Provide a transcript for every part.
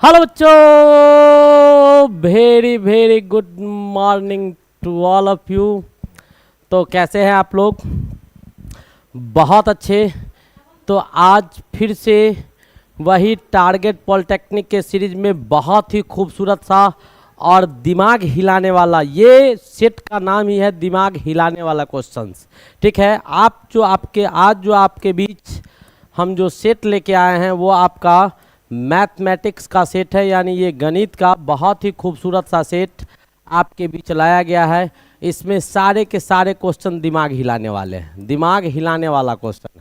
Hello बच्चों, very very good morning to all of you. तो कैसे हैं आप लोग? बहुत अच्छे। तो आज फिर से वही टारगेट पॉलिटेक्निक के सीरीज में बहुत ही खूबसूरत सा और दिमाग हिलाने वाला, ये सेट का नाम ही है दिमाग हिलाने वाला क्वेश्चंस। ठीक है, आज जो आपके बीच हम जो सेट लेके आए हैं वो आपका मैथमेटिक्स का सेट है, यानी ये गणित का बहुत ही खूबसूरत सा सेट आपके बीच लाया गया है। इसमें सारे के सारे क्वेश्चन दिमाग हिलाने वाले हैं, दिमाग हिलाने वाला क्वेश्चन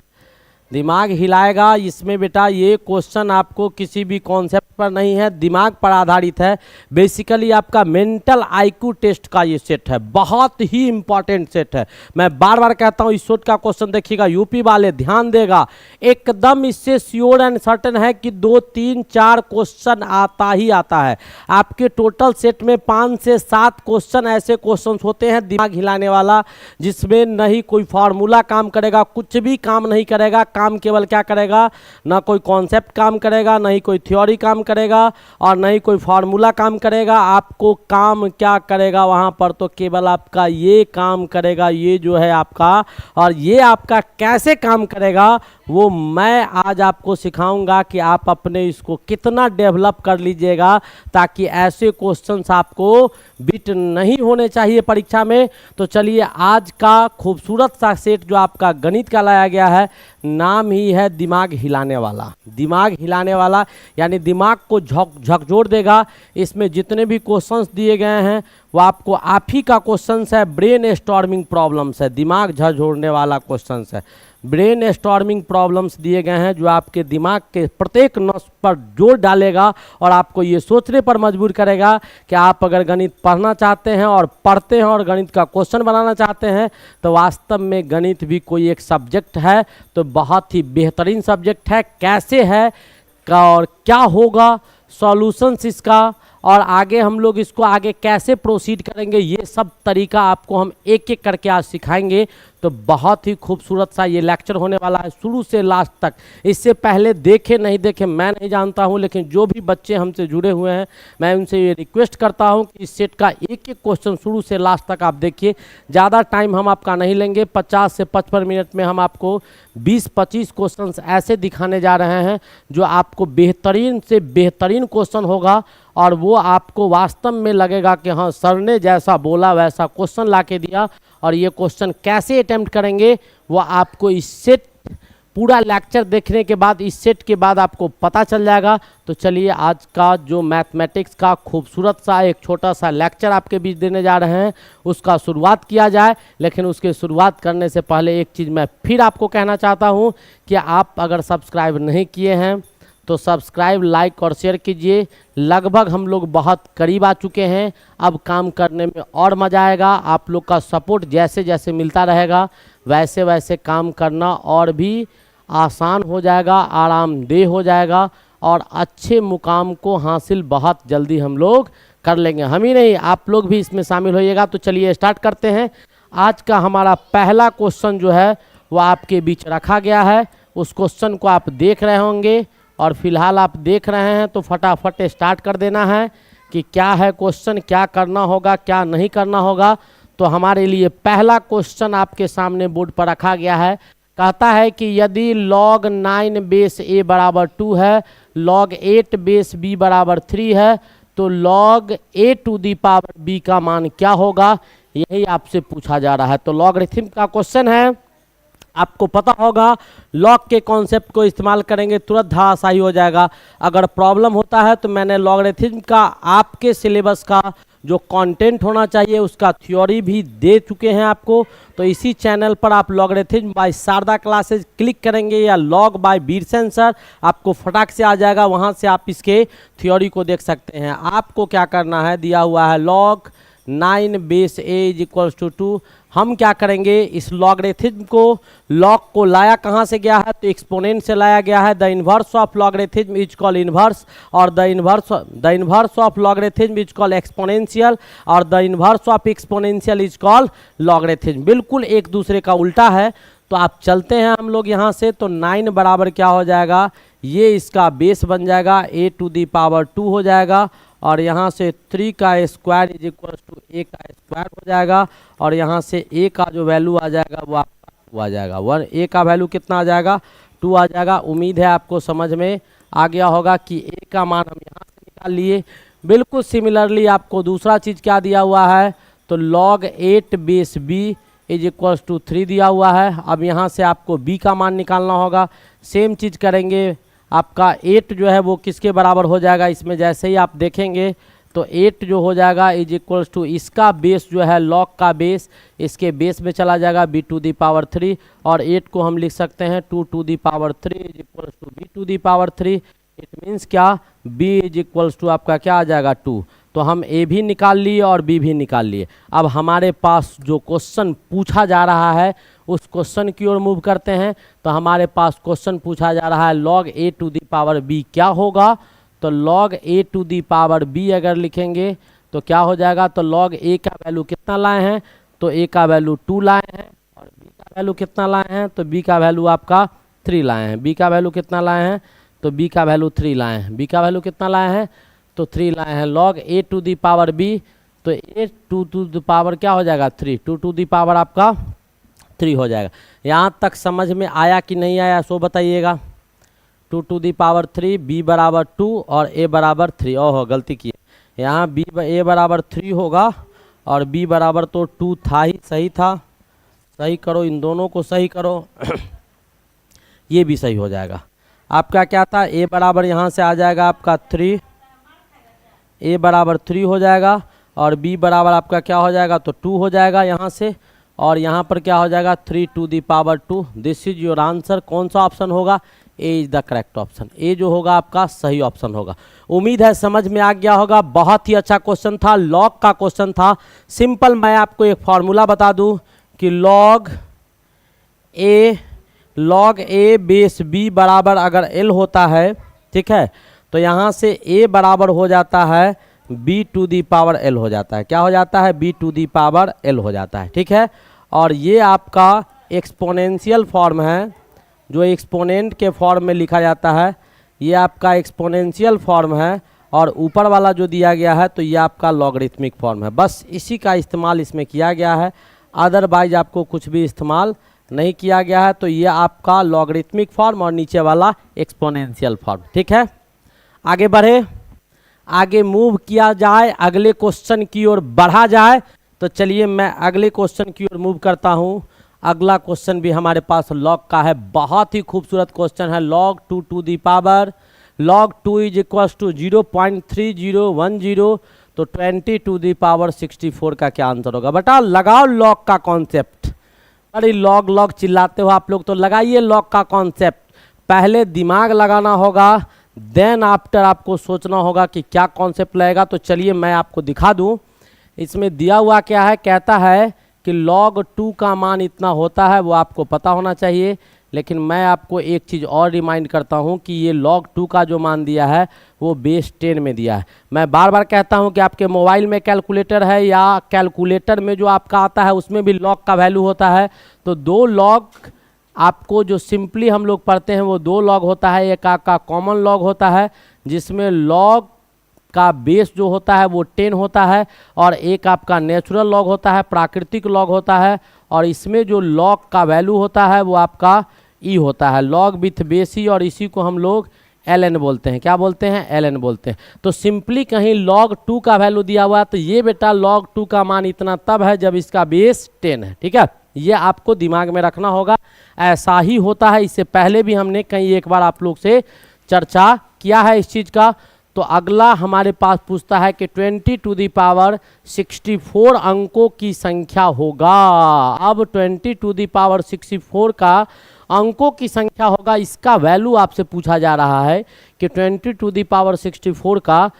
दिमाग हिलाएगा। इसमें बेटा ये क्वेश्चन आपको किसी भी कॉन्सेप्ट पर नहीं है, दिमाग पर आधारित है। बेसिकली आपका मेंटल आईक्यू टेस्ट का ये सेट है, बहुत ही इंपॉर्टेंट सेट है। मैं बार बार कहता हूँ इस सेट का क्वेश्चन देखिएगा, यूपी वाले ध्यान देगा, एकदम इससे श्योर एंड सर्टेन है कि 2, 3, 4 क्वेश्चन आता ही आता है। आपके टोटल सेट में 5 से 7 क्वेश्चन ऐसे क्वेश्चन होते हैं दिमाग हिलाने वाला, जिसमें नहीं कोई फार्मूला काम करेगा, कुछ भी काम नहीं करेगा। काम केवल क्या करेगा, ना कोई कॉन्सेप्ट काम करेगा, नहीं कोई थ्योरी काम करेगा और नहीं कोई फार्मूला काम करेगा। आपको काम क्या करेगा वहां पर, तो केवल आपका ये काम करेगा, ये जो है आपका, और ये आपका कैसे काम करेगा वो मैं आज आपको सिखाऊंगा कि आप अपने इसको कितना डेवलप कर लीजिएगा, ताकि ऐसे क्वेश्चंस आपको बीट नहीं होने चाहिए परीक्षा में। तो चलिए, आज का खूबसूरत सा सेट जो आपका गणित का लाया गया है, नाम ही है दिमाग हिलाने वाला। दिमाग हिलाने वाला यानी दिमाग को झकझोर देगा। इसमें जितने भी क्वेश्चंस दिए गए हैं वो आपको आप ही का क्वेश्चंस है, ब्रेन स्टॉर्मिंग प्रॉब्लम्स है, दिमाग झकझोरने वाला क्वेश्चंस है। ब्रेन स्टॉर्मिंग प्रॉब्लम्स दिए गए हैं जो आपके दिमाग के प्रत्येक नस पर जोर डालेगा और आपको ये सोचने पर मजबूर करेगा कि आप अगर गणित पढ़ना चाहते हैं और पढ़ते हैं और गणित का क्वेश्चन बनाना चाहते हैं तो वास्तव में गणित भी कोई एक सब्जेक्ट है, तो बहुत ही बेहतरीन सब्जेक्ट है। कैसे है और क्या होगा सॉल्यूशंस इसका, और आगे हम लोग इसको आगे कैसे प्रोसीड करेंगे, ये सब तरीका आपको हम एक एक करके आज सिखाएंगे। तो बहुत ही खूबसूरत सा ये लेक्चर होने वाला है शुरू से लास्ट तक। इससे पहले देखे नहीं देखे मैं नहीं जानता हूँ, लेकिन जो भी बच्चे हमसे जुड़े हुए हैं मैं उनसे ये रिक्वेस्ट करता हूँ कि इस सेट का एक एक क्वेश्चन शुरू से लास्ट तक आप देखिए। ज़्यादा टाइम हम आपका नहीं लेंगे, 50 से 55 मिनट में हम आपको 20-25 क्वेश्चन ऐसे दिखाने जा रहे हैं जो आपको बेहतरीन से बेहतरीन क्वेश्चन होगा, और वो आपको वास्तव में लगेगा कि हाँ सर ने जैसा बोला वैसा क्वेश्चन ला के दिया। और ये क्वेश्चन कैसे अटेम्प्ट करेंगे वो आपको इस सेट पूरा लेक्चर देखने के बाद, इस सेट के बाद आपको पता चल जाएगा। तो चलिए, आज का जो मैथमेटिक्स का खूबसूरत सा एक छोटा सा लेक्चर आपके बीच देने जा रहे हैं उसका शुरुआत किया जाए। लेकिन उसके शुरुआत करने से पहले एक चीज़ मैं फिर आपको कहना चाहता हूँ कि आप अगर सब्सक्राइब नहीं किए हैं तो सब्सक्राइब, लाइक और शेयर कीजिए। लगभग हम लोग बहुत करीब आ चुके हैं, अब काम करने में और मज़ा आएगा। आप लोग का सपोर्ट जैसे जैसे मिलता रहेगा वैसे वैसे काम करना और भी आसान हो जाएगा, आरामदेह हो जाएगा, और अच्छे मुकाम को हासिल बहुत जल्दी हम लोग कर लेंगे। हम ही नहीं, आप लोग भी इसमें शामिल होइएगा। तो चलिए स्टार्ट करते हैं। आज का हमारा पहला क्वेश्चन जो है वो आपके बीच रखा गया है। उस क्वेश्चन को आप देख रहे होंगे, और फिलहाल आप देख रहे हैं तो फटाफट स्टार्ट कर देना है कि क्या है क्वेश्चन, क्या करना होगा, क्या नहीं करना होगा। तो हमारे लिए पहला क्वेश्चन आपके सामने बोर्ड पर रखा गया है। कहता है कि यदि log 9 बेस a बराबर 2 है, log 8 बेस b बराबर 3 है, तो log a to the power b का मान क्या होगा, यही आपसे पूछा जा रहा है। तो लॉगरिथम का क्वेश्चन है, आपको पता होगा लॉग के कॉन्सेप्ट को इस्तेमाल करेंगे तुरंत धराशायी हो जाएगा। अगर प्रॉब्लम होता है तो मैंने लॉगरिथम का आपके सिलेबस का जो कंटेंट होना चाहिए उसका थ्योरी भी दे चुके हैं आपको। तो इसी चैनल पर आप logarithm by Sharda classes click करेंगे या लॉग बाय वीरसेन सर, आपको फटाक से आ जाएगा, वहां से आप इसके थ्योरी को देख सकते हैं। आपको क्या करना है, दिया हुआ है log 9 base a is equals to 2। हम क्या करेंगे, इस लॉगरिथम को, लॉग को लाया कहाँ से गया है, तो एक्सपोनेंट से लाया गया है। The inverse of logarithm is called inverse, और the inverse of logarithm is called exponential, और the inverse of exponential is called logarithm. बिल्कुल एक दूसरे का उल्टा है। तो आप चलते हैं हम लोग यहाँ से, तो 9 बराबर क्या हो जाएगा, ये इसका बेस बन जाएगा, a टू दी पावर 2 हो जाएगा, और यहाँ से 3 का square is equal to a का स्क्वायर हो जाएगा, और यहाँ से a का जो वैल्यू आ जाएगा वो आपका 2 आ जाएगा। a का वैल्यू कितना आ जाएगा, 2 आ जाएगा। उम्मीद है आपको समझ में आ गया होगा कि a का मान हम यहाँ से निकाल लिए। बिल्कुल सिमिलरली आपको दूसरा चीज़ क्या दिया हुआ है, तो log 8 base b is equals to 3 दिया हुआ है। अब यहाँ से आपको b का मान निकालना होगा। सेम चीज़ करेंगे, आपका 8 जो है वो किसके बराबर हो जाएगा, इसमें जैसे ही आप देखेंगे तो 8 जो हो जाएगा इज इक्वल्स टू इसका बेस जो है log का बेस इसके बेस में चला जाएगा b टू दी पावर 3, और 8 को हम लिख सकते हैं 2 to the power 3 is equals to b to the power 3। It means क्या, b इज इक्वल्स टू आपका क्या आ जाएगा 2। तो हम a भी निकाल लिए और b भी निकाल लिए। अब हमारे पास जो क्वेश्चन पूछा जा रहा है उस क्वेश्चन की ओर मूव करते हैं। तो हमारे पास क्वेश्चन पूछा जा रहा है log a to the power b क्या होगा, तो log a to the power b अगर लिखेंगे तो क्या हो जाएगा, तो log a का वैल्यू कितना लाए हैं, तो a का वैल्यू 2 लाए हैं, और b का वैल्यू कितना लाए हैं, तो b का वैल्यू आपका 3 लाए हैं। b का वैल्यू कितना लाए हैं, तो b का वैल्यू 3 लाए हैं। b का वैल्यू कितना लाए हैं, तो 3 लाए हैं। log a to the power b, तो a टू दी पावर क्या हो जाएगा 3, 2 टू दी पावर आपका 3 हो जाएगा। यहाँ तक समझ में आया कि नहीं आया सो बताइएगा। 2 टू दी पावर 3, b बराबर 2 और a बराबर 3। ओहो गलती की, यहाँ a बराबर 3 होगा और b बराबर तो 2 था ही, सही था। सही करो, इन दोनों को सही करो ये भी सही हो जाएगा। आपका क्या था, a बराबर यहाँ से आ जाएगा आपका 3, a बराबर 3 हो जाएगा, और b बराबर आपका क्या हो जाएगा, तो 2 हो जाएगा यहाँ से, और यहाँ पर क्या हो जाएगा 3 to the power 2। This is your answer. कौन सा ऑप्शन होगा, A is the correct option. A जो होगा आपका सही ऑप्शन होगा। उम्मीद है समझ में आ गया होगा। बहुत ही अच्छा क्वेश्चन था, लॉग का क्वेश्चन था। सिंपल मैं आपको एक फॉर्मूला बता दूं कि लॉग ए बेस बी बराबर अगर एल होता है, ठीक है, तो यहाँ से ए बराबर हो जाता है B to the power L हो जाता है। क्या हो जाता है, B to the power L हो जाता है, ठीक है। और ये आपका एक्सपोनेंशियल फॉर्म है, जो एक्सपोनेंट के फॉर्म में लिखा जाता है, ये आपका एक्सपोनेंशियल फॉर्म है, और ऊपर वाला जो दिया गया है तो ये आपका लॉगरिथमिक फॉर्म है। बस इसी का इस्तेमाल इसमें किया गया है, अदरवाइज आपको कुछ भी इस्तेमाल नहीं किया गया है। तो ये आपका लॉगरिथमिक फॉर्म और नीचे वाला एक्सपोनेंशियल फॉर्म, ठीक है। आगे बढ़े, आगे मूव किया जाए, अगले क्वेश्चन की ओर बढ़ा जाए। तो चलिए मैं अगले क्वेश्चन की ओर मूव करता हूँ। अगला क्वेश्चन भी हमारे पास लॉग का है, बहुत ही खूबसूरत क्वेश्चन है। log 2 to the power log 2 is equals to 0.3010, तो 20 टू दी पावर 64 का क्या आंसर होगा। बेटा लगाओ लॉग का कॉन्सेप्ट। अरे लॉग चिल्लाते हो आप लोग, तो लगाइए लॉग का कॉन्सेप्ट। पहले दिमाग लगाना होगा, देन आफ्टर आपको सोचना होगा कि क्या कॉन्सेप्ट लगेगा। तो चलिए मैं आपको दिखा दूं। इसमें दिया हुआ क्या है, कहता है कि log 2 का मान इतना होता है, वो आपको पता होना चाहिए। लेकिन मैं आपको एक चीज़ और रिमाइंड करता हूं कि ये log 2 का जो मान दिया है वो बेस 10 में दिया है। मैं बार बार कहता हूं कि आपके मोबाइल में कैलकुलेटर है या कैलकुलेटर में जो आपका आता है उसमें भी log का वैल्यू होता है। तो 2 log आपको जो सिंपली हम लोग पढ़ते हैं वो 2 log होता है। एक आपका कॉमन log होता है जिसमें log का बेस जो होता है वो 10 होता है, और एक आपका नेचुरल लॉग होता है, प्राकृतिक लॉग होता है, और इसमें जो लॉग का वैल्यू होता है वो आपका ई होता है, लॉग विथ बेस ई, और इसी को हम लोग ln बोलते हैं। क्या बोलते हैं, ln बोलते हैं। तो सिंपली कहीं log 2 का वैल्यू दिया हुआ है तो ये बेटा log 2 का मान इतना तब है जब इसका बेस 10 है, ठीक है। ये आपको दिमाग में रखना होगा, ऐसा ही होता है। इससे पहले भी हमने कहीं एक बार आप लोग से चर्चा किया है इस चीज़ का। तो अगला हमारे पास पूछता है कि 20 टू दी पावर 64 अंकों की संख्या होगा। अब 20 टू दी पावर 64 का अंकों की संख्या होगा, इसका वैल्यू आपसे पूछा जा रहा है कि 20 टू दी पावर 64 का।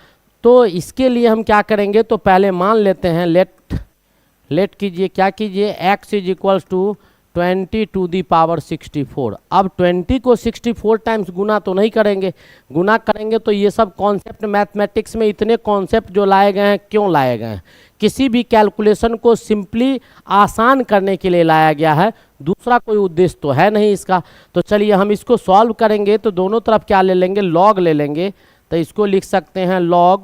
तो इसके लिए हम क्या करेंगे, तो पहले मान लेते हैं, लेट कीजिए, क्या कीजिए, x is equals to 20 to the power 64। अब 20 को 64 टाइम्स गुना तो नहीं करेंगे, गुना करेंगे तो ये सब कॉन्सेप्ट मैथमेटिक्स में इतने कॉन्सेप्ट जो लाए गए हैं, क्यों लाए गए हैं, किसी भी कैलकुलेशन को सिंपली आसान करने के लिए लाया गया है। दूसरा कोई उद्देश्य तो है नहीं इसका। तो चलिए हम इसको सॉल्व करेंगे तो दोनों तरफ क्या ले लेंगे, लॉग ले लेंगे। तो इसको लिख सकते हैं लॉग,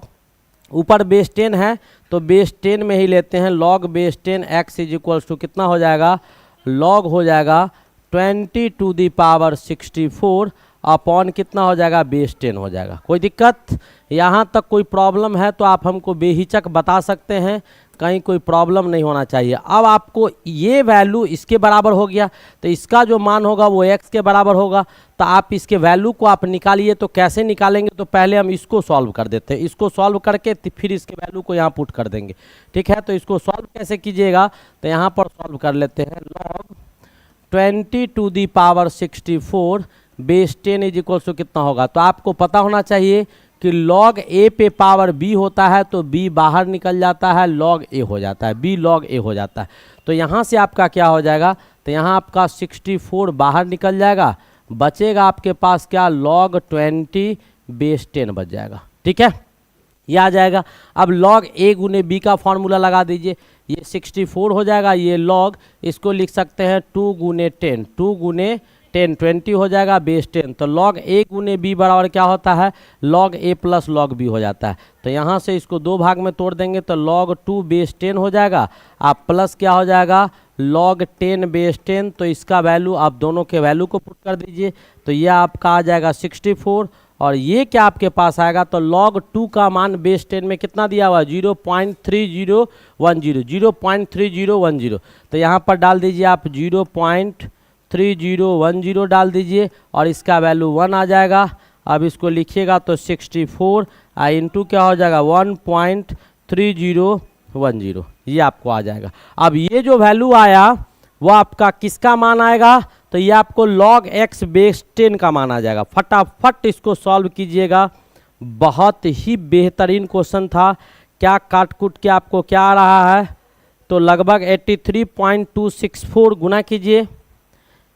ऊपर बेस 10 है तो बेस 10 में ही लेते हैं, log base 10 x is equals to कितना हो जाएगा, लॉग हो जाएगा 20 टू दी पावर 64 अपॉन कितना हो जाएगा, बेस 10 हो जाएगा। कोई दिक्कत यहाँ तक कोई प्रॉब्लम है तो आप हमको बेहिचक बता सकते हैं, कहीं कोई प्रॉब्लम नहीं होना चाहिए। अब आपको ये वैल्यू इसके बराबर हो गया तो इसका जो मान होगा वो x के बराबर होगा। तो आप इसके वैल्यू को आप निकालिए। तो कैसे निकालेंगे, तो पहले हम इसको सॉल्व कर देते हैं, इसको सॉल्व करके फिर इसके वैल्यू को यहाँ पुट कर देंगे। ठीक है, तो इसको सॉल्व कैसे कीजिएगा, तो यहाँ पर सॉल्व कर लेते हैं। Log 20 to the power 64 base 10 is equals to कितना होगा। तो आपको पता होना चाहिए कि log a पे पावर b होता है तो b बाहर निकल जाता है, log a हो जाता है, b log a हो जाता है। तो यहाँ से आपका क्या हो जाएगा, तो यहाँ आपका 64 बाहर निकल जाएगा, बचेगा आपके पास क्या, log 20 बेस 10 बच जाएगा। ठीक है, ये आ जाएगा। अब log a गुने b का फॉर्मूला लगा दीजिए, ये 64 हो जाएगा, ये log इसको लिख सकते हैं 2 गुने 10, 2 गुने 10 20 हो जाएगा बेस 10। तो log a गुने b बराबर क्या होता है, log a plus log b हो जाता है। तो यहाँ से इसको दो भाग में तोड़ देंगे तो log 2 बेस 10 हो जाएगा, आप प्लस क्या हो जाएगा, log 10 बेस 10। तो इसका वैल्यू आप दोनों के वैल्यू को पुट कर दीजिए, तो ये आपका आ जाएगा 64 और ये क्या आपके पास आएगा, तो log 2 का मान बेस 10 में कितना दिया हुआ है, 0.3010, 0.3010। तो यहाँ पर डाल दीजिए आप 0.3010 डाल दीजिए और इसका वैल्यू 1 आ जाएगा। अब इसको लिखिएगा तो 64 इंटू क्या हो जाएगा 1.3010, ये आपको आ जाएगा। अब ये जो वैल्यू आया वो आपका किसका मान आएगा, तो ये आपको log x बेस 10 का मान आ जाएगा। फटाफट इसको सॉल्व कीजिएगा, बहुत ही बेहतरीन क्वेश्चन था। क्या काट कूट के आपको क्या आ रहा है, तो लगभग 83.264 गुना कीजिए,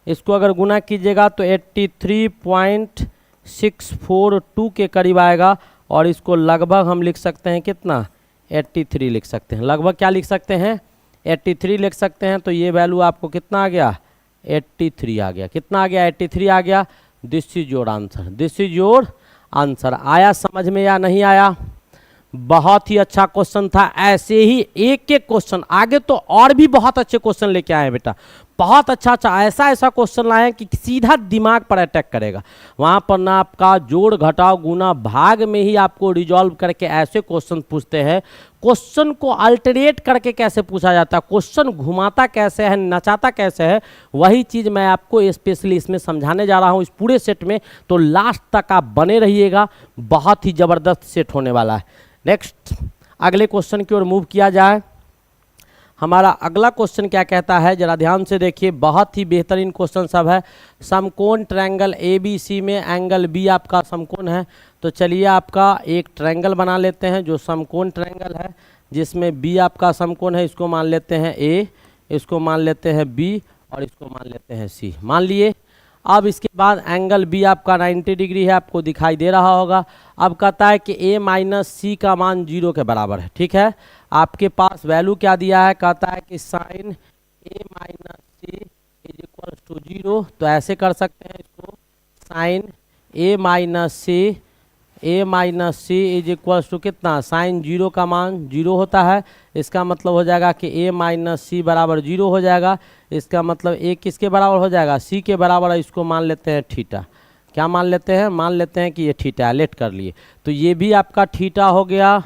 इसको अगर गुना कीजिएगा तो 83.642 के करीब आएगा और इसको लगभग हम लिख सकते हैं कितना, 83 लिख सकते हैं। लगभग क्या लिख सकते हैं, 83 लिख सकते हैं। तो ये वैल्यू आपको कितना आ गया, 83 आ गया। कितना आ गया, 83 आ गया। This is your answer, this is your answer. आया समझ में या नहीं आया, बहुत ही अच्छा क्वेश्चन था। ऐसे ही एक एक क्वेश्चन आगे तो और भी बहुत अच्छे क्वेश्चन लेके आए हैं बेटा, बहुत अच्छा ऐसा क्वेश्चन लाए कि सीधा दिमाग पर अटैक करेगा। वहाँ पर ना आपका जोड़ घटाव गुना भाग में ही आपको रिजॉल्व करके ऐसे क्वेश्चन पूछते हैं। क्वेश्चन को अल्टरेट करके कैसे पूछा जाता है, क्वेश्चन घुमाता कैसे है, नचाता कैसे है, वही चीज़ मैं आपको स्पेशली इसमें समझाने जा रहा हूँ इस पूरे सेट में। तो लास्ट तक आप बने रहिएगा, बहुत ही ज़बरदस्त सेट होने वाला है। नेक्स्ट अगले क्वेश्चन की ओर मूव किया जाए। हमारा अगला क्वेश्चन क्या कहता है, जरा ध्यान से देखिए, बहुत ही बेहतरीन क्वेश्चन सब है। समकोण ट्रायंगल ABC में एंगल B आपका समकोण है। तो चलिए आपका एक ट्रायंगल बना लेते हैं जो समकोण ट्रायंगल है, जिसमें B आपका समकोण है। इसको मान लेते हैं A, इसको मान लेते हैं B और इसको मान लेते हैं C, मान लिए। अब इसके बाद एंगल B आपका 90 डिग्री है, आपको दिखाई दे रहा होगा। अब कहता है कि A माइनस C का मान 0 के बराबर है। ठीक है, आपके पास वैल्यू क्या दिया है, कहता है कि sine A minus C is equals to 0। तो ऐसे कर सकते हैं इसको, sine A minus C is equals to कितना, साइन 0 का मान 0 होता है। इसका मतलब हो जाएगा कि A माइनस C बराबर 0 हो जाएगा। इसका मतलब A किसके बराबर हो जाएगा, C के बराबर। इसको मान लेते हैं थीटा, क्या मान लेते हैं, मान लेते हैं कि ये थीटा है, लेट कर लिए। तो ये भी आपका थीटा हो गया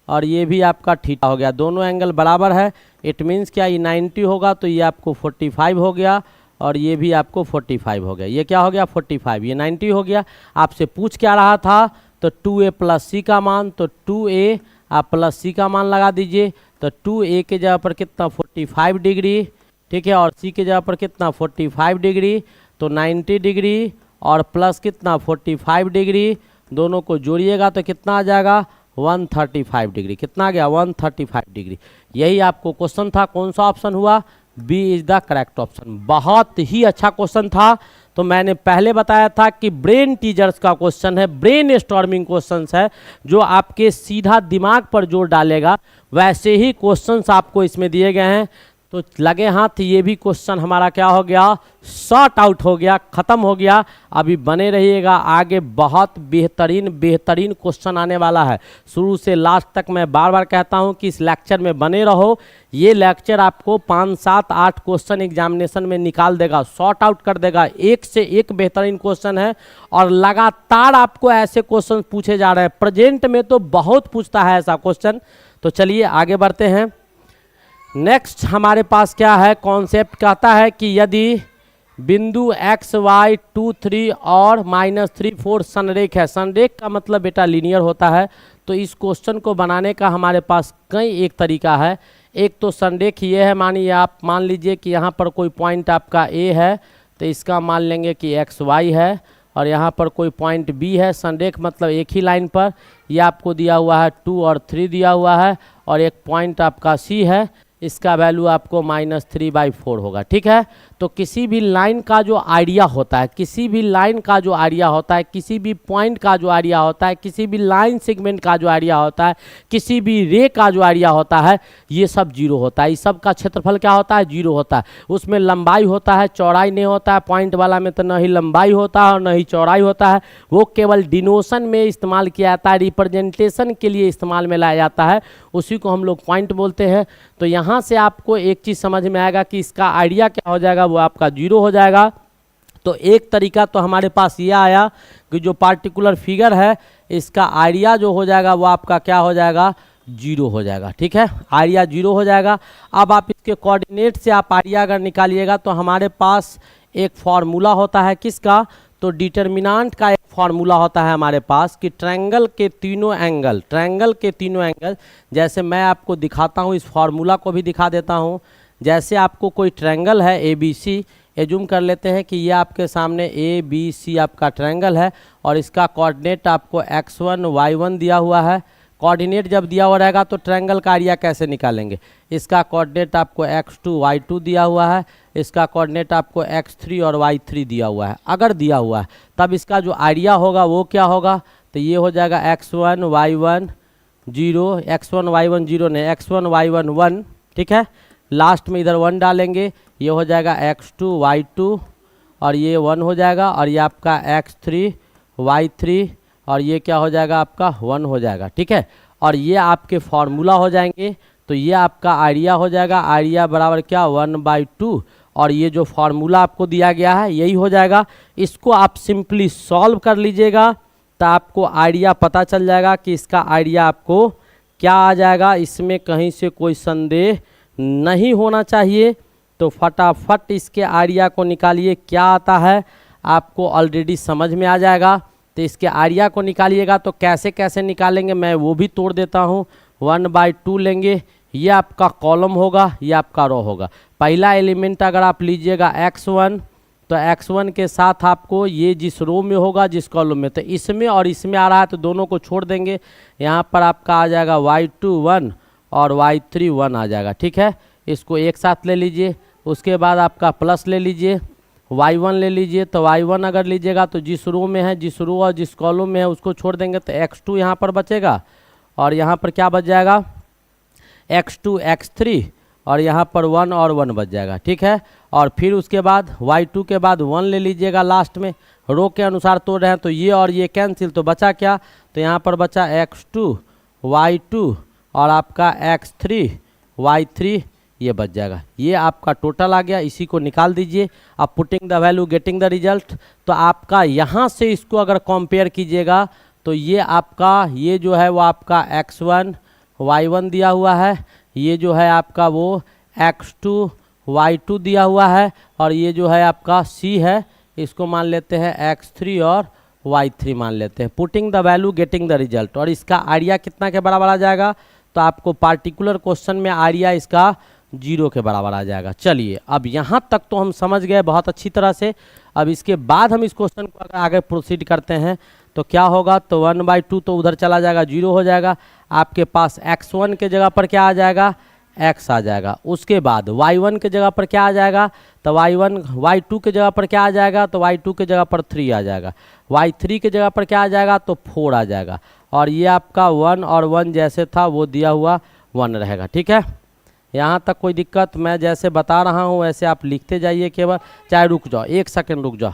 और ये भी आपका थीटा हो गया, दोनों एंगल बराबर है। इट मीन्स क्या, ये 90 होगा तो ये आपको 45 हो गया और ये भी आपको 45 हो गया। ये क्या हो गया, 45, ये 90 हो गया। आपसे पूछ क्या रहा था, तो 2A प्लस C का मान, तो 2A आप प्लस C का मान लगा दीजिए। तो 2A के जगह पर कितना, 45 डिग्री, ठीक है, और C के जगह पर कितना, 45 डिग्री। तो 90 डिग्री और प्लस कितना, 45 डिग्री, दोनों को जोड़िएगा तो कितना आ जाएगा, 135 डिग्री। कितना आ गया, 135 डिग्री। यही आपको क्वेश्चन था। कौन सा ऑप्शन हुआ, B is the correct option. बहुत ही अच्छा क्वेश्चन था। तो मैंने पहले बताया था कि ब्रेन टीजर्स का क्वेश्चन है, ब्रेन स्टॉर्मिंग क्वेश्चंस है, जो आपके सीधा दिमाग पर जोर डालेगा। वैसे ही क्वेश्चंस आपको इसमें दिए गए हैं। तो लगे हाथ ये भी क्वेश्चन हमारा क्या हो गया, शॉर्ट आउट हो गया, ख़त्म हो गया। अभी बने रहिएगा, आगे बहुत बेहतरीन बेहतरीन क्वेश्चन आने वाला है। शुरू से लास्ट तक मैं बार बार कहता हूं कि इस लेक्चर में बने रहो। ये लेक्चर आपको 5, 7, 8 क्वेश्चन एग्जामिनेशन में निकाल देगा, शॉर्ट आउट कर देगा। एक से एक बेहतरीन क्वेश्चन है और लगातार आपको ऐसे क्वेश्चन पूछे जा रहे हैं। प्रेजेंट में तो बहुत पूछता है ऐसा क्वेश्चन। तो चलिए आगे बढ़ते हैं। नेक्स्ट हमारे पास क्या है, कॉन्सेप्ट कहता है कि यदि बिंदु x, y 2, 3 और -3, 4 संरेख है। संरेख का मतलब बेटा लीनियर होता है। तो इस क्वेश्चन को बनाने का हमारे पास कई एक तरीका है। एक तो संरेख ये है, मानिए आप मान लीजिए कि यहाँ पर कोई पॉइंट आपका A है, तो इसका मान लेंगे कि x, y है, और यहाँ पर कोई पॉइंट B है। संरेख मतलब एक ही लाइन पर, ये आपको दिया हुआ है 2 और 3 दिया हुआ है, और एक पॉइंट आपका C है, इसका वैल्यू आपको -3/4 होगा। ठीक है, तो किसी भी लाइन का जो आइडिया होता है, किसी भी लाइन का जो आइडिया होता है, किसी भी पॉइंट का जो आइडिया होता है, किसी भी लाइन सेगमेंट का जो आइडिया होता है, किसी भी रे का जो आइडिया होता है, ये सब जीरो होता है। इस सब का क्षेत्रफल क्या होता है, जीरो होता है। उसमें लंबाई होता है, चौड़ाई नहीं होता है। पॉइंट वाला में तो न ही लंबाई होता है और न ही चौड़ाई होता है। वो केवल डिनोशन में इस्तेमाल किया जाता है, रिप्रेजेंटेशन के लिए इस्तेमाल में लाया जाता है, उसी को हम लोग पॉइंट बोलते हैं। तो यहाँ से आपको एक चीज़ समझ में आएगा कि इसका आइडिया क्या हो जाएगा, वो आपका जीरो हो जाएगा। तो एक तरीका तो हमारे पास ये आया कि जो पार्टिकुलर फिगर है, इसका आइडिया जो हो जाएगा वो आपका क्या हो जाएगा, जीरो हो जाएगा। ठीक है, आइडिया जीरो हो जाएगा। अब आप इसके कोऑर्डिनेट से आप आइडिया अगर निकालिएगा तो हमारे पास एक फॉर्मूला होता है, किसका, तो डिटर्मिनेंट का एक फार्मूला होता है हमारे पास कि ट्रायंगल के तीनों एंगल, जैसे मैं आपको दिखाता हूँ, इस फार्मूला को भी दिखा देता हूँ। जैसे आपको कोई ट्रायंगल है ABC, एज्यूम कर लेते हैं कि ये आपके सामने ABC आपका ट्रायंगल है, और इसका कोऑर्डिनेट आपको x1 y1 दिया हुआ है। कोऑर्डिनेट जब दिया हुआ रहेगा तो ट्रायंगल का एरिया कैसे निकालेंगे, इसका कोऑर्डिनेट आपको x2 y2 दिया हुआ है, इसका कोऑर्डिनेट आपको x3 और y3 दिया हुआ है। अगर दिया हुआ है तब इसका जो आइडिया होगा वो क्या होगा, तो ये हो जाएगा x1 y1 0, x1 y1 0 नहीं, x1 y1 1। ठीक है, लास्ट में इधर 1 डालेंगे, ये हो जाएगा x2 y2 और ये 1 हो जाएगा, और ये आपका x3 y3 और ये क्या हो जाएगा, आपका 1 हो जाएगा। ठीक है, और ये आपके फॉर्मूला हो जाएंगे। तो ये आपका आइडिया हो जाएगा, आइडिया बराबर क्या, 1/2, और ये जो फॉर्मूला आपको दिया गया है यही हो जाएगा। इसको आप सिंपली सॉल्व कर लीजिएगा तो आपको आइडिया पता चल जाएगा कि इसका आइडिया आपको क्या आ जाएगा। इसमें कहीं से कोई संदेह नहीं होना चाहिए। तो फटाफट इसके आइडिया को निकालिए, क्या आता है आपको ऑलरेडी समझ में आ जाएगा। तो इसके आइडिया को निकालिएगा तो कैसे कैसे निकालेंगे मैं वो भी तोड़ देता हूँ। 1/2 लेंगे, ये आपका कॉलम होगा, ये आपका रो होगा। पहला एलिमेंट अगर आप लीजिएगा x1, तो x1 के साथ आपको ये जिस रो में होगा, जिस कॉलम में, तो इसमें और इसमें आ रहा है तो दोनों को छोड़ देंगे। यहाँ पर आपका आ जाएगा y2 1 और y3 1 आ जाएगा। ठीक है, इसको एक साथ ले लीजिए। उसके बाद आपका प्लस ले लीजिए, y1 ले लीजिए। तो y1 अगर लीजिएगा तो जिस रो में है, जिस रो और जिस कॉलम में है उसको छोड़ देंगे, तो x2 यहाँ पर बचेगा, और यहाँ पर क्या बच जाएगा, x2 x3, और यहाँ पर 1 और 1 बच जाएगा। ठीक है, और फिर उसके बाद y2 के बाद 1 ले लीजिएगा लास्ट में, रो के अनुसार तोड़ रहे हैं तो ये और ये कैंसिल, तो बचा क्या, तो यहाँ पर बचा x2 y2 और आपका x3 y3, ये बच जाएगा। ये आपका टोटल आ गया, इसी को निकाल दीजिए। अब putting the value getting the result, तो आपका यहाँ से इसको अगर कंपेयर कीजिएगा तो ये आपका, ये जो है वो आपका x1 y1 दिया हुआ है, ये जो है आपका वो x2 y2 दिया हुआ है, और ये जो है आपका c है, इसको मान लेते हैं x3 और y3 मान लेते हैं। Putting the value getting the result, और इसका आइडिया कितना के बराबर आ जाएगा, तो आपको पार्टिकुलर क्वेश्चन में आइडिया इसका 0 के बराबर आ जाएगा। चलिए, अब यहाँ तक तो हम समझ गए बहुत अच्छी तरह से। अब इसके बाद हम इस क्वेश्चन को अगर आगे प्रोसीड करते हैं तो क्या होगा, तो 1/2 तो उधर चला जाएगा, 0 हो जाएगा। आपके पास x1 के जगह पर क्या आ जाएगा, x आ जाएगा। उसके बाद y1 के जगह पर क्या आ जाएगा, तो y2 के जगह पर क्या आ जाएगा, तो y2 के जगह पर 3 आ जाएगा। y3 के जगह पर क्या आ जाएगा, तो 4 आ जाएगा। और ये आपका 1 और 1 जैसे था वो दिया हुआ 1 रहेगा। ठीक है, यहाँ तक कोई दिक्कत? मैं जैसे बता रहा हूँ वैसे आप लिखते जाइए केवल, चाहे रुक जाओ 1 सेकंड रुक जाओ,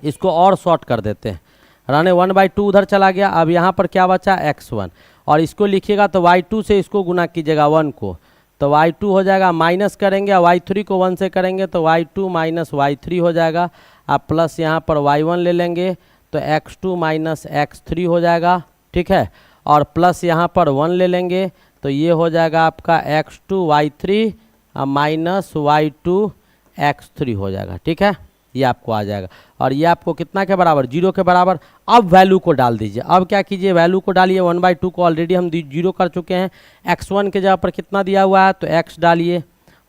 इसको और शॉर्ट कर देते हैं। रहने 1/2 उधर चला गया। अब यहाँ पर क्या बचा? x1, और इसको लिखिएगा तो y2 से इसको गुना कीजिएगा 1 को, तो y2 हो जाएगा, माइनस करेंगे y3 को 1 से करेंगे तो y2 माइनस y3 हो जाएगा। आप प्लस यहाँ पर y1 ले लेंगे तो x2 माइनस x3 हो जाएगा, ठीक है। और प्लस यहाँ पर 1 ले लेंगे तो ये हो जाएगा आपका x2 y3 minus y2 x3 हो जाएगा, ठीक है। ये आपको आ जाएगा, और ये आपको कितना के बराबर? 0 के बराबर। अब वैल्यू को डाल दीजिए। अब क्या कीजिए? वैल्यू को डालिए। 1/2 को ऑलरेडी हम 0 कर चुके हैं। x1 के जगह पर कितना दिया हुआ है तो x डालिए,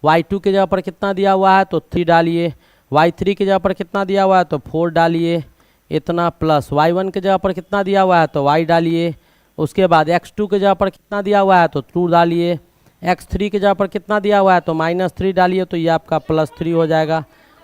y2 के जगह पर कितना दिया हुआ है तो 3 डालिए, y3 के जगह पर कितना दिया हुआ है तो 4 डालिए, इतना प्लस y1 के जगह पर कितना दिया हुआ है तो y डालिए। उसके बाद x2 के जगह पर कितना दिया हुआ है तो 2 डालिए, x3 के जगह पर कितना दिया हुआ है तो -3 डालिए, तो ये आपका +3 हो जाएगा।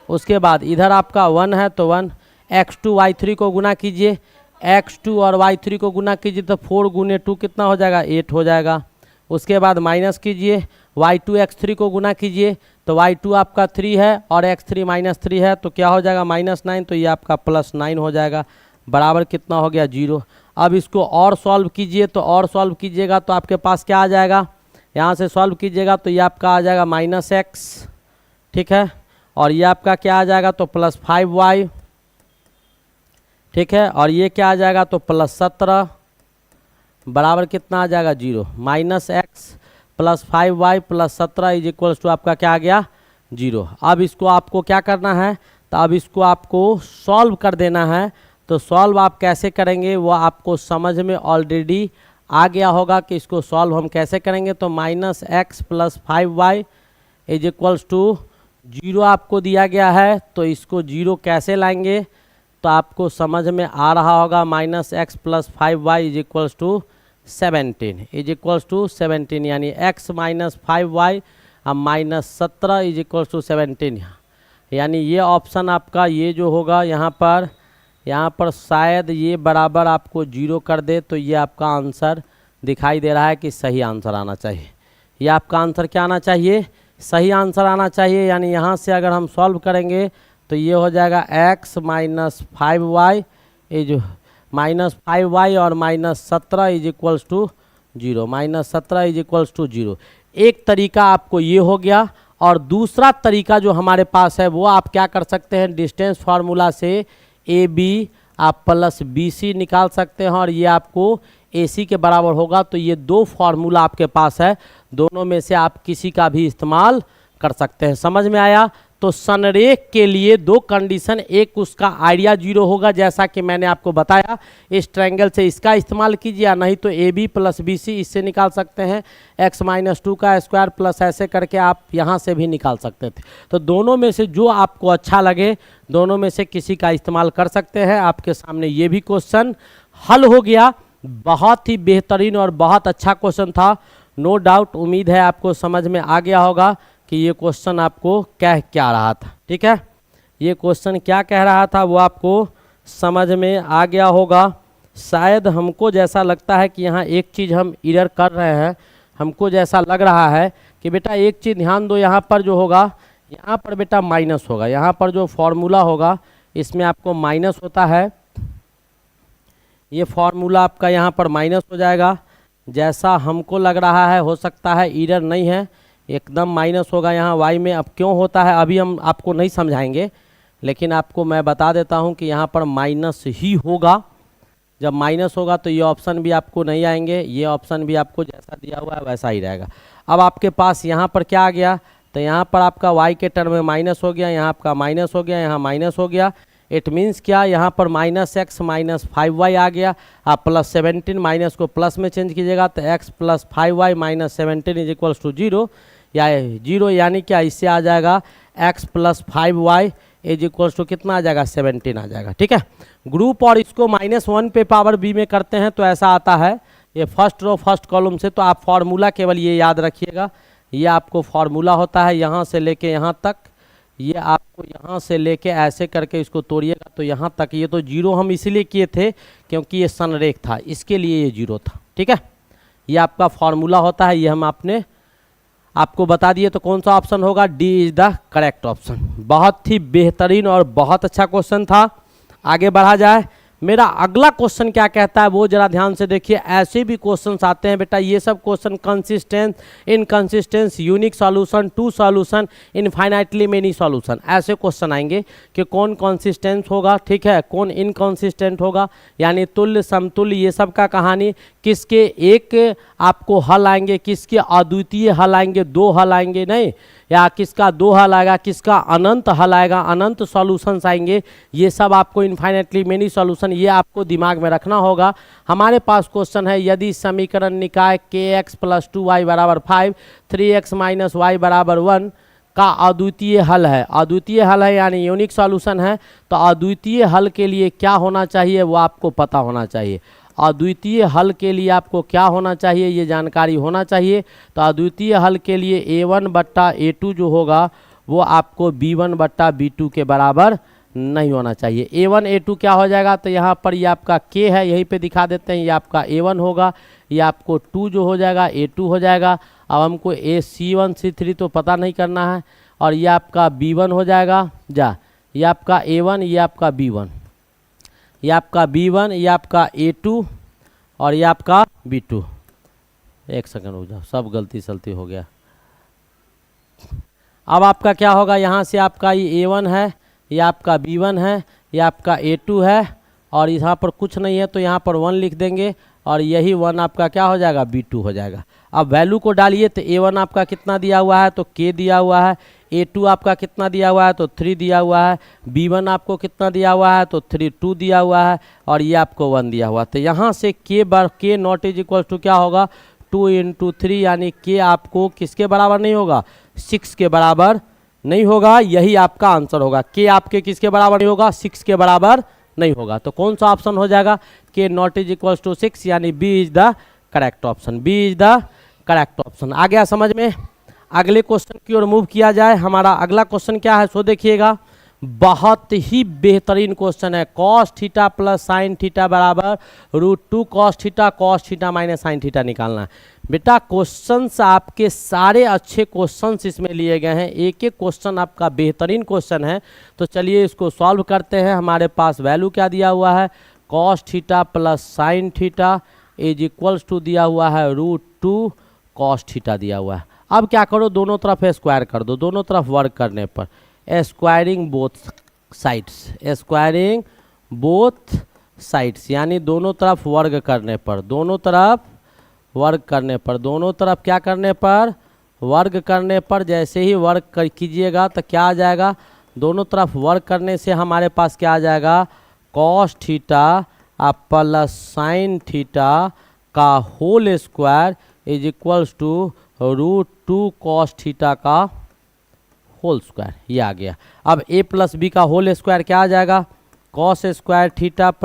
उसके बाद इधर आपका 1 है तो 1, x2 y3 को गुना कीजिए, x2 और y3 को गुना कीजिए तो 4 गुने 2 कितना हो जाएगा? 8 हो जाएगा। उसके बाद माइनस कीजिए, y2 x3 को गुना कीजिए तो y2 आपका 3 है और x3 -3 है तो क्या हो जाएगा? -9, तो ये आपका +9 हो जाएगा, बराबर कितना हो गया? 0। अब इसको और सॉल्व कीजिए, तो और सॉल्व कीजिएगा तो आपके पास क्या आ जाएगा? यहाँ से सॉल्व कीजिएगा तो ये आपका आ जाएगा -x, ठीक है। और ये आपका क्या आ जाएगा? तो +5y, ठीक है। और ये क्या आ जाएगा? तो +17, बराबर कितना आ जाएगा? 0। -x + 5y + 17 is equals to आपका क्या आ गया? 0। अब इसको आपको क्या करना है? तो अब इसको आपको सॉल्व कर देना है। तो सॉल्व आप कैसे करेंगे वो आपको समझ में ऑलरेडी आ गया होगा कि इसको सॉल्व हम कैसे करेंगे। तो -x + 5y is equals to 0 आपको दिया गया है, तो इसको 0 कैसे लाएंगे तो आपको समझ में आ रहा होगा। -x + 5y is equals to 17 यानी x - 5y -17 is equals to 17, यानी ये ऑप्शन आपका ये जो होगा यहाँ पर शायद ये बराबर आपको 0 कर दे, तो ये आपका आंसर दिखाई दे रहा है कि सही आंसर आना चाहिए। ये आपका आंसर क्या आना चाहिए? सही आंसर आना चाहिए। यानी यहाँ से अगर हम सॉल्व करेंगे तो ये हो जाएगा x - 5y इज -5y और -17 is equals to 0, -17 is equals to 0। एक तरीका आपको ये हो गया, और दूसरा तरीका जो हमारे पास है वो आप क्या कर सकते हैं? डिस्टेंस फार्मूला से AB आप +BC निकाल सकते हैं, और ये आपको AC के बराबर होगा। तो ये 2 फार्मूला आपके पास है, दोनों में से आप किसी का भी इस्तेमाल कर सकते हैं। समझ में आया? तो संरेख के लिए 2 कंडीशन, एक उसका आइडिया 0 होगा जैसा कि मैंने आपको बताया, इस ट्रायंगल से इसका इस्तेमाल कीजिए, नहीं तो AB + BC इससे निकाल सकते हैं, x - 2 का स्क्वायर प्लस ऐसे करके आप यहाँ से भी निकाल सकते थे। तो दोनों में से जो आपको अच्छा लगे दोनों में से किसी का इस्तेमाल कर सकते हैं। आपके सामने ये भी क्वेश्चन हल हो गया। बहुत ही बेहतरीन और बहुत अच्छा क्वेश्चन था, नो डाउट। उम्मीद है आपको समझ में आ गया होगा कि ये क्वेश्चन आपको कह क्या रहा था, ठीक है। ये क्वेश्चन क्या कह रहा था वो आपको समझ में आ गया होगा। शायद हमको जैसा लगता है कि यहाँ एक चीज़ हम एरर कर रहे हैं। हमको जैसा लग रहा है कि बेटा एक चीज़ ध्यान दो, यहाँ पर जो होगा यहाँ पर बेटा माइनस होगा, यहाँ पर जो फॉर्मूला होगा इसमें आपको माइनस होता है। ये फॉर्मूला आपका यहाँ पर माइनस हो जाएगा, जैसा हमको लग रहा है। हो सकता है एरर नहीं है, एकदम माइनस होगा यहाँ y में। अब क्यों होता है अभी हम आपको नहीं समझाएंगे, लेकिन आपको मैं बता देता हूँ कि यहाँ पर माइनस ही होगा। जब माइनस होगा तो ये ऑप्शन भी आपको नहीं आएंगे, ये ऑप्शन भी आपको जैसा दिया हुआ है वैसा ही रहेगा। अब आपके पास यहाँ पर क्या आ गया? तो यहाँ पर आपका y के टर्म में माइनस हो गया, यहाँ आपका माइनस हो गया, यहाँ माइनस हो गया। इट मीन्स क्या? यहाँ पर -x - 5y आ गया। आप +17 माइनस को प्लस में चेंज कीजिएगा तो x + 5y - 17 is equals to 0 या 0, यानी क्या इससे आ जाएगा x + 5y is equals to कितना आ जाएगा? 17 आ जाएगा, ठीक है। ग्रुप और इसको -1 पे पावर b में करते हैं तो ऐसा आता है, ये फर्स्ट रो फर्स्ट कॉलम से। तो आप फार्मूला केवल ये याद रखिएगा, ये आपको फार्मूला होता है यहाँ से लेके यहाँ तक। ये आपको यहाँ से लेके ऐसे करके इसको तोड़िएगा तो यहाँ तक। ये तो 0 हम इसीलिए किए थे क्योंकि ये संरेख था, इसके लिए ये 0 था, ठीक है। ये आपका फार्मूला होता है, ये हम आपने आपको बता दिए तो कौन सा ऑप्शन होगा, D is the correct option. बहुत ही बेहतरीन और बहुत अच्छा क्वेश्चन था। आगे बढ़ा जाए। मेरा अगला क्वेश्चन क्या कहता है वो जरा ध्यान से देखिए। ऐसे भी क्वेश्चंस आते हैं बेटा, ये सब question consistence, inconsistence, unique solution, two solution, infinitely many solution, ऐसे क्वेश्चन आएंगे कि कौन कंसिस्टेंस होगा, ठीक है, कौन इनकंसिस्टेंट होगा, यानी तुल्य समतुल्य, ये सब का कहानी, किसके एक आपको हल आएंगे, किसके अद्वितीय हल आएंगे, दो हल आएंगे नहीं, या किसका दो हल आएगा, किसका अनंत हल आएगा, अनंत सॉल्यूशंस आएंगे, ये सब आपको इनफाइनाइटली मेनी सॉल्यूशन, ये आपको दिमाग में रखना होगा। हमारे पास क्वेश्चन है, यदि समीकरण निकाय kx + 2y = 5, 3x - y = 1 का अद्वितीय हल है, अद्वितीय हल है यानी यूनिक सॉल्यूशन है, तो अद्वितीय हल के लिए क्या होना चाहिए वो आपको पता होना चाहिए। अद्वितीय हल के लिए आपको क्या होना चाहिए, ये जानकारी होना चाहिए। तो अद्वितीय हल के लिए a1/a2 जो होगा वो आपको b1/b2 के बराबर नहीं होना चाहिए। a1 a2 क्या हो जाएगा, तो यहाँ पर ये आपका k है, यहीं पे दिखा देते हैं, ये आपका a1 होगा, ये आपको 2 जो हो जाएगा a2 हो जाएगा। अब हमको c1 c3 तो पता नहीं करना है, और ये आपका b1 हो जाएगा, ये आपका a1, ये आपका b1, ये आपका b1, ये आपका a2 और ये आपका b2। एक सेकंड रुक जाओ, सब गलती सलती हो गया। अब आपका क्या होगा, यहाँ से आपका ये a1 है, ये आपका b1 है, ये आपका a2 है, और यहाँ पर कुछ नहीं है तो यहाँ पर 1 लिख देंगे, और यही 1 आपका क्या हो जाएगा, b2 हो जाएगा। अब वैल्यू को डालिए, तो a1 आपका कितना दिया हुआ है, तो k दिया हुआ है, a2 आपका कितना दिया हुआ है, तो 3 दिया हुआ है, b1 आपको कितना दिया हुआ है, तो 2 दिया हुआ है, और ये आपको 1 दिया हुआ है। तो यहाँ से k not is equal to क्या होगा, 2 × 3, यानी k आपको किसके बराबर नहीं होगा, 6 के बराबर नहीं होगा। यही आपका आंसर होगा, k आपके किसके बराबर नहीं होगा, 6 के बराबर नहीं होगा। तो कौन सा ऑप्शन हो जाएगा, k not is equal to 6, यानी b is the correct option, b is the correct option. आ गया समझ में। अगले क्वेश्चन की ओर मूव किया जाए। हमारा अगला क्वेश्चन क्या है सो देखिएगा, बहुत ही बेहतरीन क्वेश्चन है। cos थीटा + sin थीटा बराबर √2 cos थीटा -sin थीटा निकालना है। बेटा क्वेश्चंस आपके सारे अच्छे क्वेश्चंस इसमें लिए गए हैं, एक एक क्वेश्चन आपका बेहतरीन क्वेश्चन है। तो चलिए इसको सॉल्व करते हैं। हमारे पास वैल्यू क्या दिया हुआ है, cos theta + sin theta is equals to दिया हुआ है √2 cos थीटा दिया हुआ है। अब क्या करो, दोनों तरफ स्क्वायर कर दो। दोनों तरफ वर्क करने पर squaring both sides, squaring both sides, यानी दोनों तरफ वर्ग करने पर, दोनों तरफ वर्ग करने पर, दोनों तरफ क्या करने पर, वर्ग करने पर। जैसे ही वर्ग कीजिएगा तो क्या आ जाएगा, दोनों तरफ वर्ग करने से हमारे पास क्या आ जाएगा, cos थीटा + sin थीटा का whole square is equals to √2 cos theta का होल स्क्वायर, ये आ गया। अब a + b का होल स्क्वायर क्या आ जाएगा, cos square theta +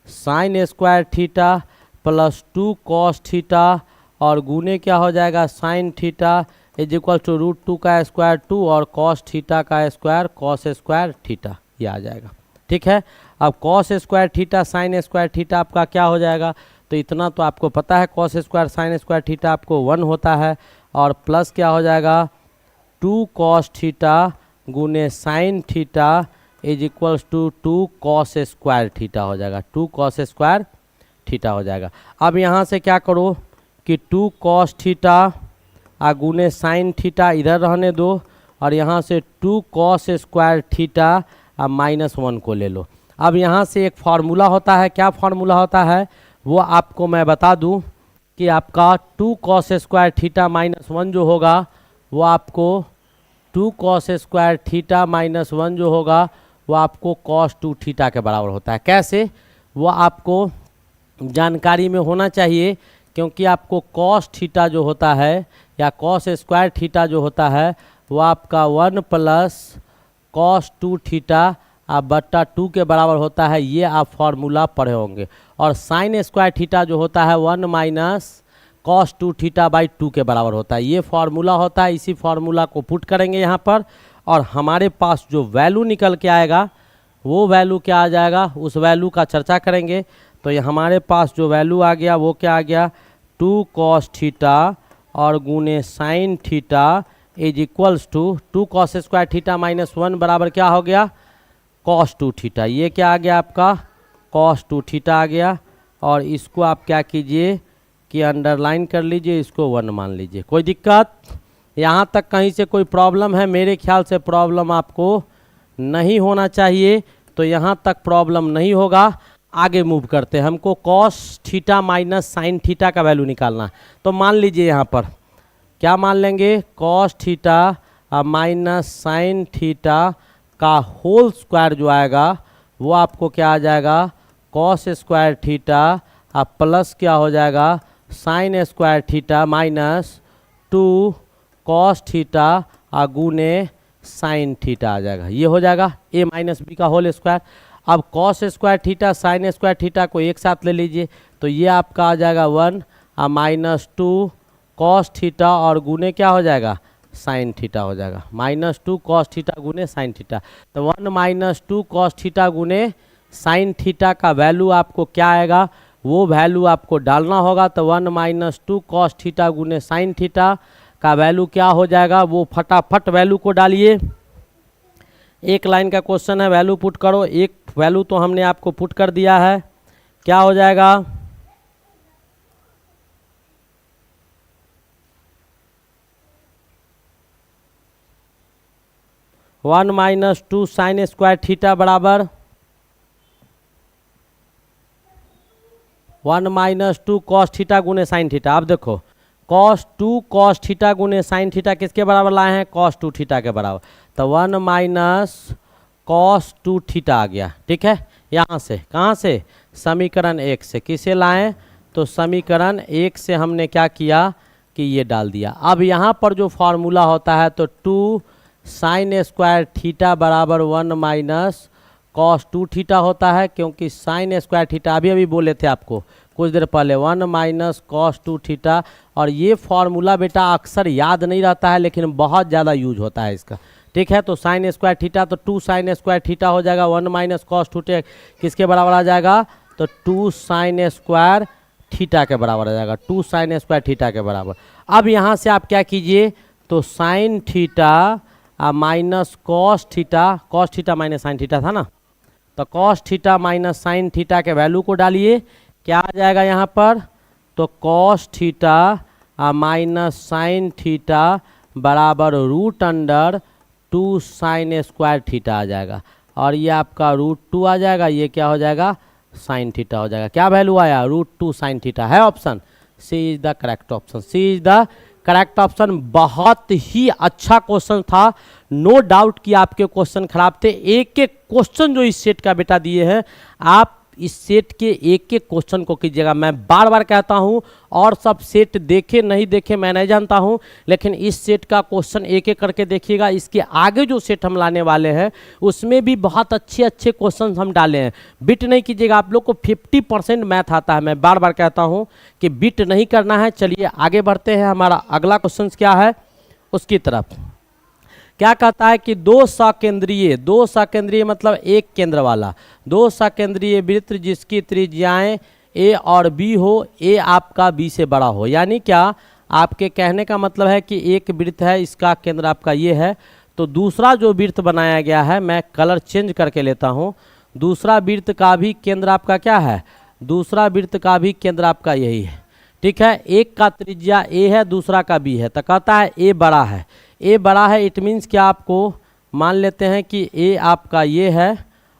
sin square theta + 2 cos theta, और गुने क्या हो जाएगा, sin theta is equal to √2 का स्क्वायर 2 और cos थीटा का स्क्वायर cos स्क्वायर थीटा, ये आ जाएगा। ठीक है। अब cos square theta sin square theta आपका क्या हो जाएगा, तो इतना तो आपको पता है, cos square sin square theta आपको 1 होता है, और प्लस क्या हो जाएगा 2 cos थीटा गुने sin theta is equals to 2 cos square theta हो जाएगा, 2 cos स्क्वायर थीटा हो जाएगा। अब यहाँ से क्या करो कि 2 cos थीटा गुने sin थीटा इधर रहने दो, और यहाँ से 2 cos स्क्वायर थीटा -1 को ले लो। अब यहाँ से एक फार्मूला होता है, क्या फार्मूला होता है वो आपको मैं बता दूं कि आपका 2 cos स्क्वायर थीटा -1 जो होगा वो आपको 2 cos स्क्वायर थीटा -1 जो होगा वो आपको cos 2 थीटा के बराबर होता है। कैसे, वो आपको जानकारी में होना चाहिए, क्योंकि आपको cos थीटा जो होता है या cos स्क्वायर थीटा जो होता है वो आपका 1 + cos 2 थीटा बट्टा 2 के बराबर होता है, ये आप फार्मूला पढ़े होंगे। और sin स्क्वायर थीटा जो होता है 1 - cos 2 थीटा बाई 2 के बराबर होता है, ये फार्मूला होता है। इसी फार्मूला को पुट करेंगे यहाँ पर, और हमारे पास जो वैल्यू निकल के आएगा वो वैल्यू क्या आ जाएगा, उस वैल्यू का चर्चा करेंगे। तो ये हमारे पास जो वैल्यू आ गया वो क्या आ गया, 2 cos थीटा और गुने sine theta is equals to 2 cos square theta minus 1 बराबर क्या हो गया, कॉस 2 थीटा। ये क्या आ गया आपका, कॉस 2 थीटा आ गया। और इसको आप क्या कीजिए कि अंडरलाइन कर लीजिए, इसको 1 मान लीजिए। कोई दिक्कत यहाँ तक कहीं से कोई प्रॉब्लम है? मेरे ख्याल से प्रॉब्लम आपको नहीं होना चाहिए, तो यहाँ तक प्रॉब्लम नहीं होगा। आगे मूव करते हैं, हमको cos theta minus sine theta का वैल्यू निकालना। तो मान लीजिए यहाँ पर क्या मान लेंगे, cos theta minus sine theta का होल स्क्वायर जो आएगा वो आपको क्या आ जाएगा, कॉस स्क्वायर थीटा प्लस क्या हो जाएगा, sign square theta minus 2 cos theta गुने साइन थीटा आ जाएगा। ये हो जाएगा a माइनस बी का होल स्क्वायर। अब cos square theta sine square theta को एक साथ ले लीजिए, तो ये आपका आ जाएगा 1 माइनस 2 कॉस थीटा और गुने क्या हो जाएगा, साइन थीटा हो जाएगा। माइनस 2 कॉस थीटा गुने साइन थीटा, तो 1 माइनस 2 कॉस थीटा गुने साइन थीटा का वैल्यू आपको क्या आएगा, वो वैल्यू आपको डालना होगा। तो 1 माइनस 2 कॉस थीटा गुने साइन थीटा का वैल्यू क्या हो जाएगा, वो फटाफट वैल्यू को डालिए। एक लाइन का क्वेश्चन है, वैल्यू पुट करो। एक वैल्यू तो हमने आपको पुट कर दिया है, क्या हो जाएगा, 1 माइनस 2 साइन स्क्वायर थीटा बराबर 1 माइनस 2 कॉस थीटा गुने साइन थीटा। अब देखो कॉस 2 कॉस थीटा गुने साइन थीटा किसके बराबर लाए हैं, कॉस 2 थीटा के बराबर। तो 1 माइनस कॉस 2 थीटा आ गया। ठीक है, यहाँ से कहाँ से, समीकरण 1 से। किसे लाएं, तो समीकरण 1 से हमने क्या किया कि ये डाल दिया। अब यहाँ पर जो फॉर्मूला होता है तो 2 साइन स्क्वायर थीटा बराबर 1 माइनस कॉस 2 थीटा होता है, क्योंकि साइन स्क्वायर थीटा अभी अभी बोले थे आपको कुछ देर पहले 1 माइनस कॉस 2 थीटा। और ये फॉर्मूला बेटा अक्सर याद नहीं रहता है, लेकिन बहुत ज़्यादा यूज होता है इसका। ठीक है, तो साइन स्क्वायर थीटा तो 2 साइन स्क्वायर थीटा हो जाएगा, 1 माइनस कॉस 2 किसके बराबर आ जाएगा, तो 2 साइन स्क्वायर थीटा के बराबर आ जाएगा, 2 साइन स्क्वायर थीटा के बराबर। अब यहाँ से आप क्या कीजिए, तो sine theta minus cos theta minus sine theta था ना, तो cos theta minus sine theta के वैल्यू को डालिए, क्या आ जाएगा यहाँ पर, तो cos theta minus sine theta बराबर root under 2 sine square theta आ जाएगा। और ये आपका √2 आ जाएगा, ये क्या हो जाएगा, साइन थीटा हो जाएगा। क्या वैल्यू आया, √2 साइन थीटा है option C is the correct option, C is the correct option. बहुत ही अच्छा क्वेश्चन था, नो डाउट कि आपके क्वेश्चन खराब थे। एक एक क्वेश्चन जो इस सेट का बेटा दिए हैं, आप इस सेट के एक एक क्वेश्चन को कीजिएगा। मैं बार बार कहता हूं, और सब सेट देखे नहीं देखे मैं नहीं जानता हूं, लेकिन इस सेट का क्वेश्चन एक एक करके देखिएगा। इसके आगे जो सेट हम लाने वाले हैं उसमें भी बहुत अच्छे अच्छे क्वेश्चन हम डाले हैं। बिट नहीं कीजिएगा, आप लोग को 50% मैथ आता है। मैं बार बार कहता हूँ कि बिट नहीं करना है। चलिए आगे बढ़ते हैं, हमारा अगला क्वेश्चन क्या है उसकी तरफ। क्या कहता है कि दो सकेंद्रीय मतलब एक केंद्र वाला, 2 सकेंद्रीय वृत्त जिसकी त्रिज्याएं ए और बी हो, ए आपका बी से बड़ा हो। यानी क्या, आपके कहने का मतलब है कि एक वृत्त है, इसका केंद्र आपका ये है, तो दूसरा जो वृत्त बनाया गया है, मैं कलर चेंज करके लेता हूँ, दूसरा वृत्त का भी केंद्र आपका क्या है, दूसरा वृत्त का भी केंद्र आपका यही है। ठीक है, एक का त्रिज्या ए है, दूसरा का बी है, तो कहता है ए बड़ा है। ए बड़ा है इट मीन्स क्या, आपको मान लेते हैं कि ए आपका ये है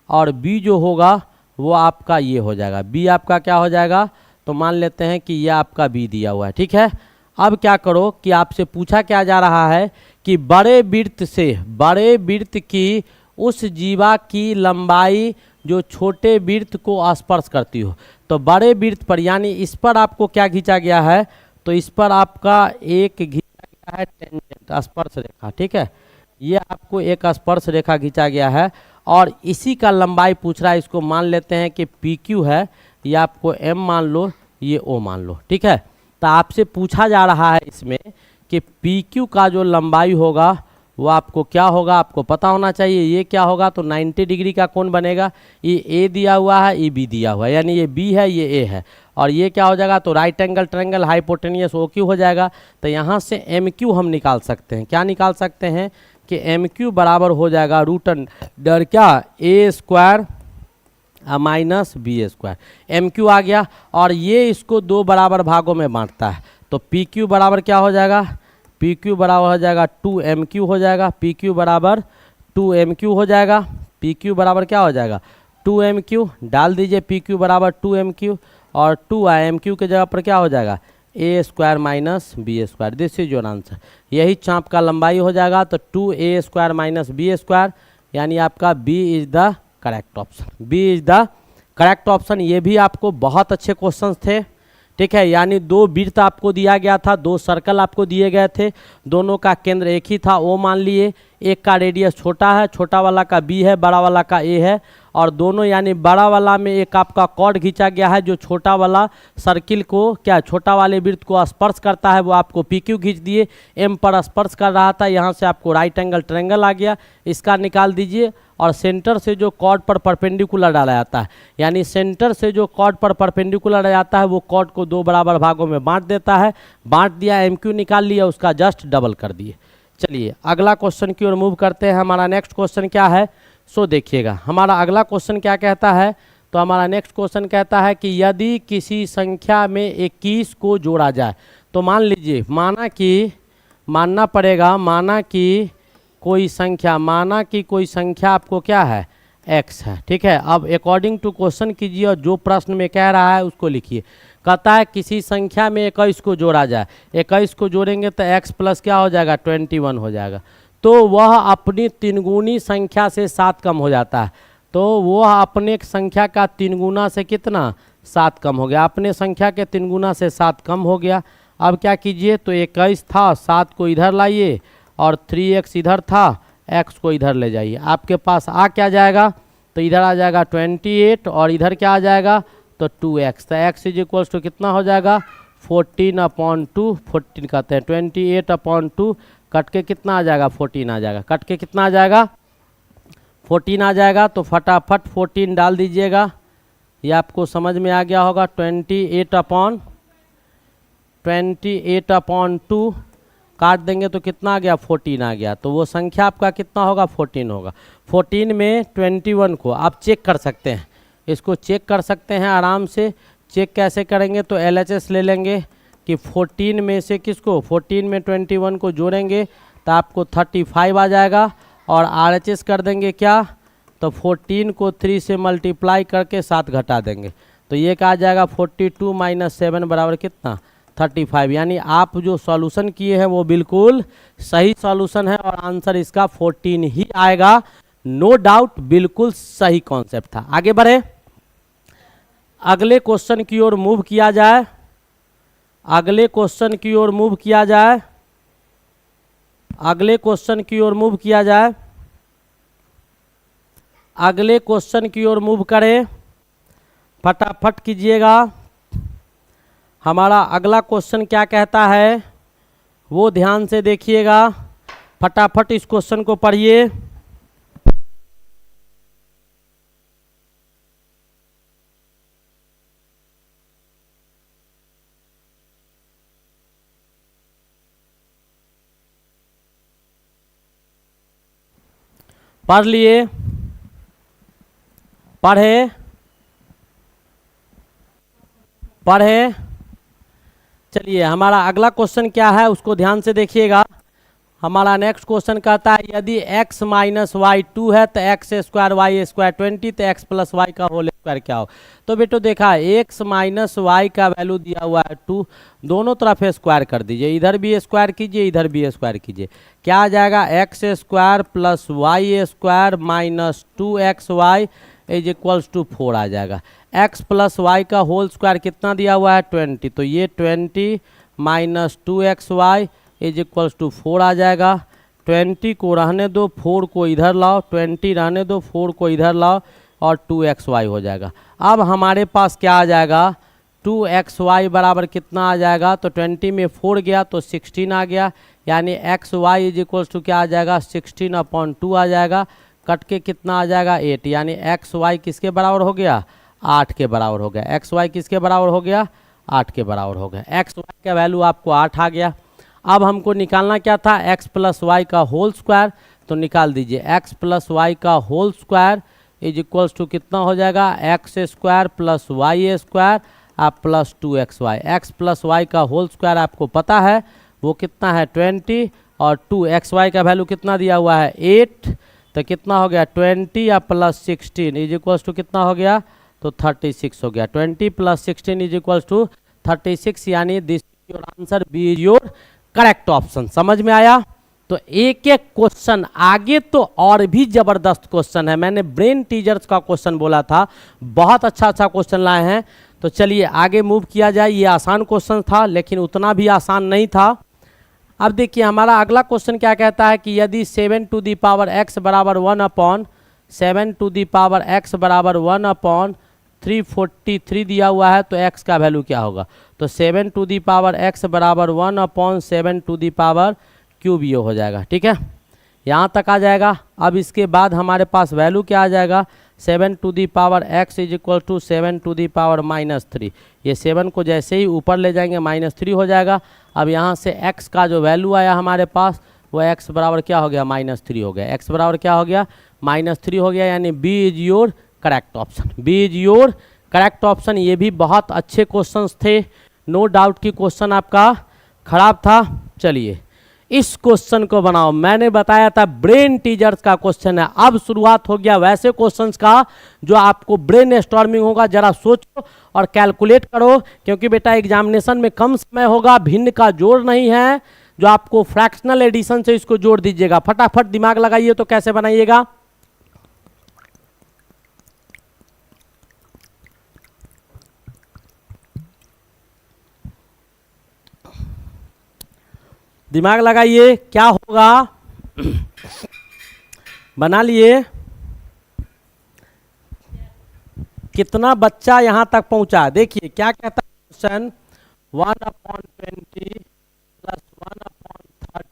और बी जो होगा वो आपका ये हो जाएगा, बी आपका क्या हो जाएगा, तो मान लेते हैं कि ये आपका बी दिया हुआ है। ठीक है, अब क्या करो कि आपसे पूछा क्या जा रहा है कि बड़े वृत्त की उस जीवा की लंबाई जो छोटे वृत्त को स्पर्श करती हो। तो बड़े वृत्त पर यानी इस पर आपको क्या खींचा गया है, तो इस पर आपका एक खींचा गया है टेंजेंट, स्पर्श रेखा। ठीक है, ये आपको एक स्पर्श रेखा खींचा गया है और इसी का लंबाई पूछ रहा है। इसको मान लेते हैं कि PQ है, ये आपको M मान लो, ये O मान लो। ठीक है, तो आपसे पूछा जा रहा है इसमें कि PQ का जो लंबाई होगा वो आपको क्या होगा, आपको पता होना चाहिए। ये क्या होगा, तो 90 डिग्री का कोण बनेगा। ये A दिया हुआ है, ये B दिया हुआ है, यानी ये B है, ये A है, और ये क्या हो जाएगा, तो right angle triangle hypotenuse O Q हो जाएगा। तो यहाँ से एम क्यू हम निकाल सकते हैं, क्या निकाल सकते हैं कि एम क्यू बराबर हो जाएगा रूट अंडर क्या A square minus B square, M Q आ गया। और ये इसको दो बराबर भागों में बांटता है, तो पी क्यू बराबर क्या हो जाएगा, पी क्यू बराबर हो जाएगा 2m क्यू हो जाएगा, पी क्यू बराबर 2m क्यू हो जाएगा, पी क्यू बराबर क्या हो जाएगा 2m क्यू, डाल दीजिए पी क्यू बराबर 2m क्यू और 2m क्यू के जगह पर क्या हो जाएगा A square minus B square, this is your answer. यही चाप का लंबाई हो जाएगा, तो 2a square minus B square, यानी आपका B is the correct option, B is the correct option. ये भी आपको बहुत अच्छे क्वेश्चंस थे, ठीक है। यानी दो वृत्त आपको दिया गया था, दो सर्कल आपको दिए गए थे, दोनों का केंद्र एक ही था, ओ मान लिए, एक का रेडियस छोटा है, छोटा वाला का बी है, बड़ा वाला का ए है, और दोनों यानी बड़ा वाला में एक आपका कॉर्ड खींचा गया है जो छोटा वाला सर्किल को क्या छोटा वाले वृत्त को स्पर्श करता है, वो आपको पी क्यू खींच दिए, एम पर स्पर्श कर रहा था, यहाँ से आपको राइट एंगल ट्रायंगल आ गया, इसका निकाल दीजिए। और सेंटर से जो कॉर्ड पर परपेंडिकुलर डाला जाता है, यानी सेंटर से जो कॉर्ड पर परपेंडिकुलर जाता है वो कॉर्ड को दो बराबर भागों में बांट देता है, बांट दिया, एम क्यू निकाल लिया, उसका जस्ट डबल कर दिए। चलिए अगला क्वेश्चन की ओर मूव करते हैं। हमारा नेक्स्ट क्वेश्चन क्या है, सो देखिएगा हमारा अगला क्वेश्चन क्या कहता है। तो हमारा नेक्स्ट क्वेश्चन कहता है कि यदि किसी संख्या में 21 को जोड़ा जाए, तो मान लीजिए, मानना पड़ेगा, माना कि कोई संख्या आपको क्या है x है, ठीक है। अब अकॉर्डिंग टू क्वेश्चन कीजिए और जो प्रश्न में कह रहा है उसको लिखिए। कहता है किसी संख्या में 21 को जोड़ा जाए, 21 को जोड़ेंगे तो x प्लस क्या हो जाएगा 21 हो जाएगा, तो वह अपनी तीनगुनी संख्या से 7 कम हो जाता है, तो वह अपने संख्या का 3 गुना से कितना 7 कम हो गया, अपने संख्या के 3 गुना से 7 कम हो गया। अब क्या कीजिए, तो 21 था, 7 को इधर लाइए और 3x इधर था, x को इधर ले जाइए, आपके पास आ क्या जाएगा, तो इधर आ जाएगा 28 और इधर क्या आ जाएगा तो 2x, तो x इज इक्वल्स टू कितना हो जाएगा 14/2, 14 कहते हैं 28/2, कट के कितना आ जाएगा 14 आ जाएगा, कट के कितना आ जाएगा 14 आ जाएगा। तो फटाफट 14 डाल दीजिएगा, ये आपको समझ में आ गया होगा। 28/2 काट देंगे तो कितना आ गया 14 आ गया, तो वो संख्या आपका कितना होगा 14 होगा। 14 में 21 को आप चेक कर सकते हैं, इसको चेक कर सकते हैं आराम से। चेक कैसे करेंगे, तो LHS ले लेंगे कि 14 में से किसको 14 में 21 को जोड़ेंगे तो आपको 35 आ जाएगा, और RHS कर देंगे क्या, तो 14 को 3 से मल्टीप्लाई करके 7 घटा देंगे, तो ये क्या आ जाएगा 42 माइनस 7 बराबर कितना 35। यानी आप जो सॉल्यूशन किए हैं वो बिल्कुल सही सॉल्यूशन है और आंसर इसका 14 ही आएगा, नो डाउट, बिल्कुल सही कॉन्सेप्ट था। आगे बढ़े, अगले क्वेश्चन की ओर मूव किया जाए, अगले क्वेश्चन की ओर मूव किया जाए, अगले क्वेश्चन की ओर मूव किया जाए, अगले क्वेश्चन की ओर मूव करें, फटाफट कीजिएगा। हमारा अगला क्वेश्चन क्या कहता है वो ध्यान से देखिएगा, फटाफट इस क्वेश्चन को पढ़िए। पढ़ लिए, पढ़े, पढ़े। चलिए हमारा अगला क्वेश्चन क्या है उसको ध्यान से देखिएगा। हमारा नेक्स्ट क्वेश्चन कहता है यदि x माइनस वाई 2 है तो x स्क्वायर वाई स्क्वायर 20, तो x प्लस वाई का होल स्क्वायर क्या हो। तो बेटो देखा x माइनस वाई का वैल्यू दिया हुआ है 2, दोनों तरफ स्क्वायर कर दीजिए, इधर भी स्क्वायर कीजिए इधर भी स्क्वायर कीजिए, क्या आ जाएगा x square plus Y square minus 2xy is equals to 4 आ जाएगा। x प्लस वाई का होल स्क्वायर कितना दिया हुआ है 20, तो ये 20 minus 2xy is equals to 4 आ जाएगा। 20 को रहने दो, 4 को इधर लाओ, 20 रहने दो, 4 को इधर लाओ और 2xy हो जाएगा। अब हमारे पास क्या आ जाएगा 2xy बराबर कितना आ जाएगा, तो 20 में 4 गया तो 16 आ गया, यानी xy इज इक्वल्स टू क्या आ जाएगा 16/2 आ जाएगा, कट के कितना आ जाएगा 8, यानी xy किसके बराबर हो गया 8 के बराबर हो गया। एक्स वाई किसके बराबर हो गया? 8 के बराबर हो गया। एक्स वाई का वैल्यू आपको 8 आ गया। अब हमको निकालना क्या था? एक्स प्लस वाई का होल स्क्वायर। तो निकाल दीजिए, एक्स प्लस वाई का whole square is equals to कितना हो जाएगा? X square plus Y square आप plus 2xy। X plus Y का होल स्क्वायर आपको पता है वो कितना है? 20, और 2xy का वैल्यू कितना दिया हुआ है? 8। तो कितना हो गया? 20 या प्लस 16 इज इक्वल्स टू कितना हो गया? तो 36 हो गया। 20 प्लस 16 इज इक्वल्स टू 36, यानी this your answer, B is your correct option. समझ में आया? तो एक एक क्वेश्चन आगे तो और भी जबरदस्त क्वेश्चन है। मैंने ब्रेन टीजर्स का क्वेश्चन बोला था, बहुत अच्छा अच्छा क्वेश्चन लाए हैं। तो चलिए आगे मूव किया जाए। ये आसान क्वेश्चन था लेकिन उतना भी आसान नहीं था। अब देखिए हमारा अगला क्वेश्चन क्या कहता है कि यदि 7 टू दी पावर x बराबर 1/7 टू दी पावर x बराबर 1/343 दिया हुआ है तो x का वैल्यू क्या होगा? तो 7 टू दी पावर x बराबर 1/7 टू दी पावर क्यूब ये हो जाएगा। ठीक है, यहाँ तक आ जाएगा। अब इसके बाद हमारे पास वैल्यू क्या आ जाएगा? 7 to the power x is equal to 7 to the power -3। ये 7 को जैसे ही ऊपर ले जाएंगे -3 हो जाएगा। अब यहाँ से x का जो वैल्यू आया हमारे पास वो x बराबर क्या हो गया? -3 हो गया। x बराबर क्या हो गया? -3 हो गया, यानी b is your correct option. b is your correct option. ये भी बहुत अच्छे क्वेश्चंस थे, नो डाउट कि क्वेश्चन आपका खराब था। चलिए इस क्वेश्चन को बनाओ। मैंने बताया था ब्रेन टीजर्स का क्वेश्चन है। अब शुरुआत हो गया वैसे क्वेश्चंस का जो आपको ब्रेन स्टॉर्मिंग होगा। जरा सोचो और कैलकुलेट करो, क्योंकि बेटा एग्जामिनेशन में कम समय होगा, भिन्न का जोड़ नहीं है। जो आपको फ्रैक्शनल एडिशन से इसको जोड़ दीजिएगा। फटाफट दिमाग लगाइए तो कैसे बनाइएगा? दिमाग लगाइए, क्या होगा? बना लिए? कितना बच्चा यहां तक पहुंचा? देखिए क्या कहता है क्वेश्चन, 1/20 प्लस 1/30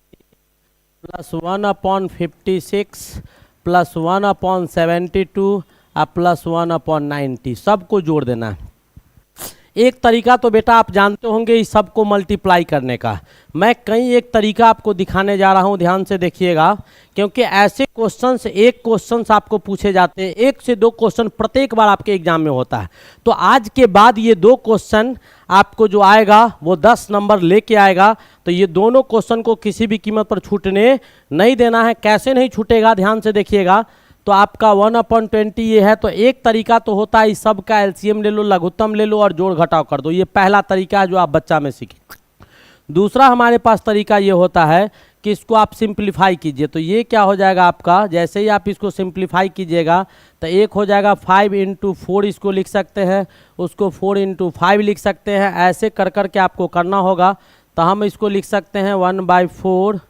प्लस 1/56 प्लस 1/72 और प्लस 1/90 सबको जोड़ देना है। एक तरीका तो बेटा आप जानते होंगे इस सबको मल्टीप्लाई करने का। मैं कहीं एक तरीका आपको दिखाने जा रहा हूं, ध्यान से देखिएगा, क्योंकि ऐसे क्वेश्चंस एक क्वेश्चंस आपको पूछे जाते हैं, 1 से 2 क्वेश्चन प्रत्येक बार आपके एग्जाम में होता है। तो आज के बाद ये 2 क्वेश्चन आपको जो आएगा वो 10 नंबर लेके आएगा। तो ये दोनों क्वेश्चन को किसी भी कीमत पर छूटने नहीं देना है। कैसे नहीं छूटेगा? ध्यान से देखिएगा। तो आपका 1/20 ये है, तो एक तरीका तो होता है इस सब का एलसीएम ले लो, लघुत्तम ले लो और जोड़ घटाव कर दो। ये पहला तरीका है जो आप बच्चा में सीखे। दूसरा हमारे पास तरीका ये होता है कि इसको आप सिंप्लीफाई कीजिए। तो ये क्या हो जाएगा आपका, जैसे ही आप इसको सिंप्लीफाई कीजिएगा तो एक हो जाएगा 5 × 4 इसको लिख सकते हैं, उसको 4 × 5 लिख सकते हैं। ऐसे कर कर के आपको करना होगा। तो हम इसको लिख सकते हैं 1/4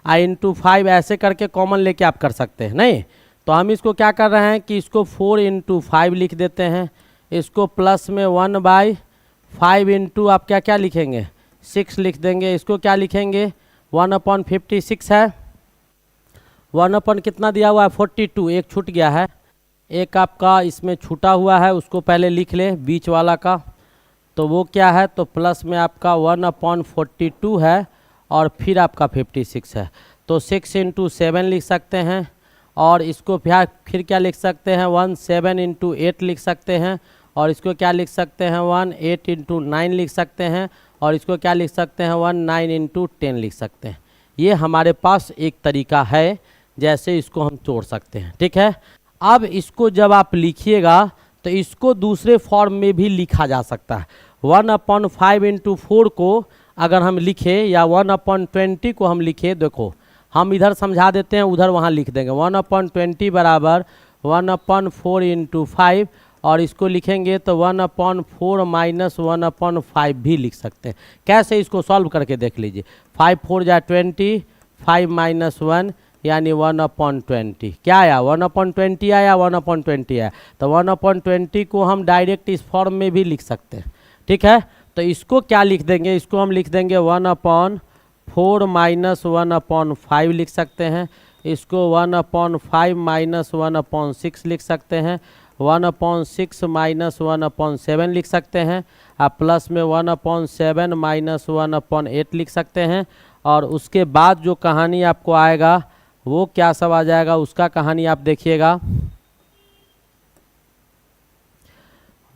× 5, ऐसे करके कॉमन लेके आप कर सकते हैं। नहीं तो हम इसको क्या कर रहे हैं कि इसको 4 × 5 लिख देते हैं। इसको प्लस में 1/5 × आप क्या क्या लिखेंगे? 6 लिख देंगे। इसको क्या लिखेंगे? 1/56 है। 1/ कितना दिया हुआ है? 42। एक छूट गया है, एक आपका इसमें छूटा हुआ है, उसको पहले लिख ले बीच वाला का। तो वो क्या है? तो प्लस में आपका 1/42 है और फिर आपका 56 है। तो 6 × 7 लिख सकते हैं। और इसको फिर क्या लिख सकते हैं? 17 × 8 लिख सकते हैं। और इसको क्या लिख सकते हैं? 18 × 9 लिख सकते हैं। और इसको क्या लिख सकते हैं? 19 × 10 लिख सकते हैं। ये हमारे पास एक तरीका है जैसे इसको हम तोड़ सकते हैं। ठीक है, अब इसको जब आप लिखिएगा तो इसको दूसरे फॉर्म में भी लिखा जा सकता है। 1/5 × 4 को अगर हम लिखे या 1/20 को हम लिखे, देखो हम इधर समझा देते हैं, उधर वहाँ लिख देंगे। 1/20 बराबर 1/4 × 5 और इसको लिखेंगे तो 1/4 - 1/5 भी लिख सकते हैं। कैसे? इसको सॉल्व करके देख लीजिए। 5 × 4 = 20, 5 - 1 यानी 1/20। क्या आया? 1/20 आया, 1/20 आया। तो 1/20 को हम डायरेक्ट इस फॉर्म में भी लिख सकते हैं। ठीक है, तो इसको क्या लिख देंगे? इसको हम लिख देंगे 1/4 - 1/5 लिख सकते हैं। इसको 1/5 - 1/6 लिख सकते हैं। 1/6 माइनस 1/7 लिख सकते हैं। आप प्लस में 1/7 माइनस 1/8 लिख सकते हैं। और उसके बाद जो कहानी आपको आएगा वो क्या सब आ जाएगा, उसका कहानी आप देखिएगा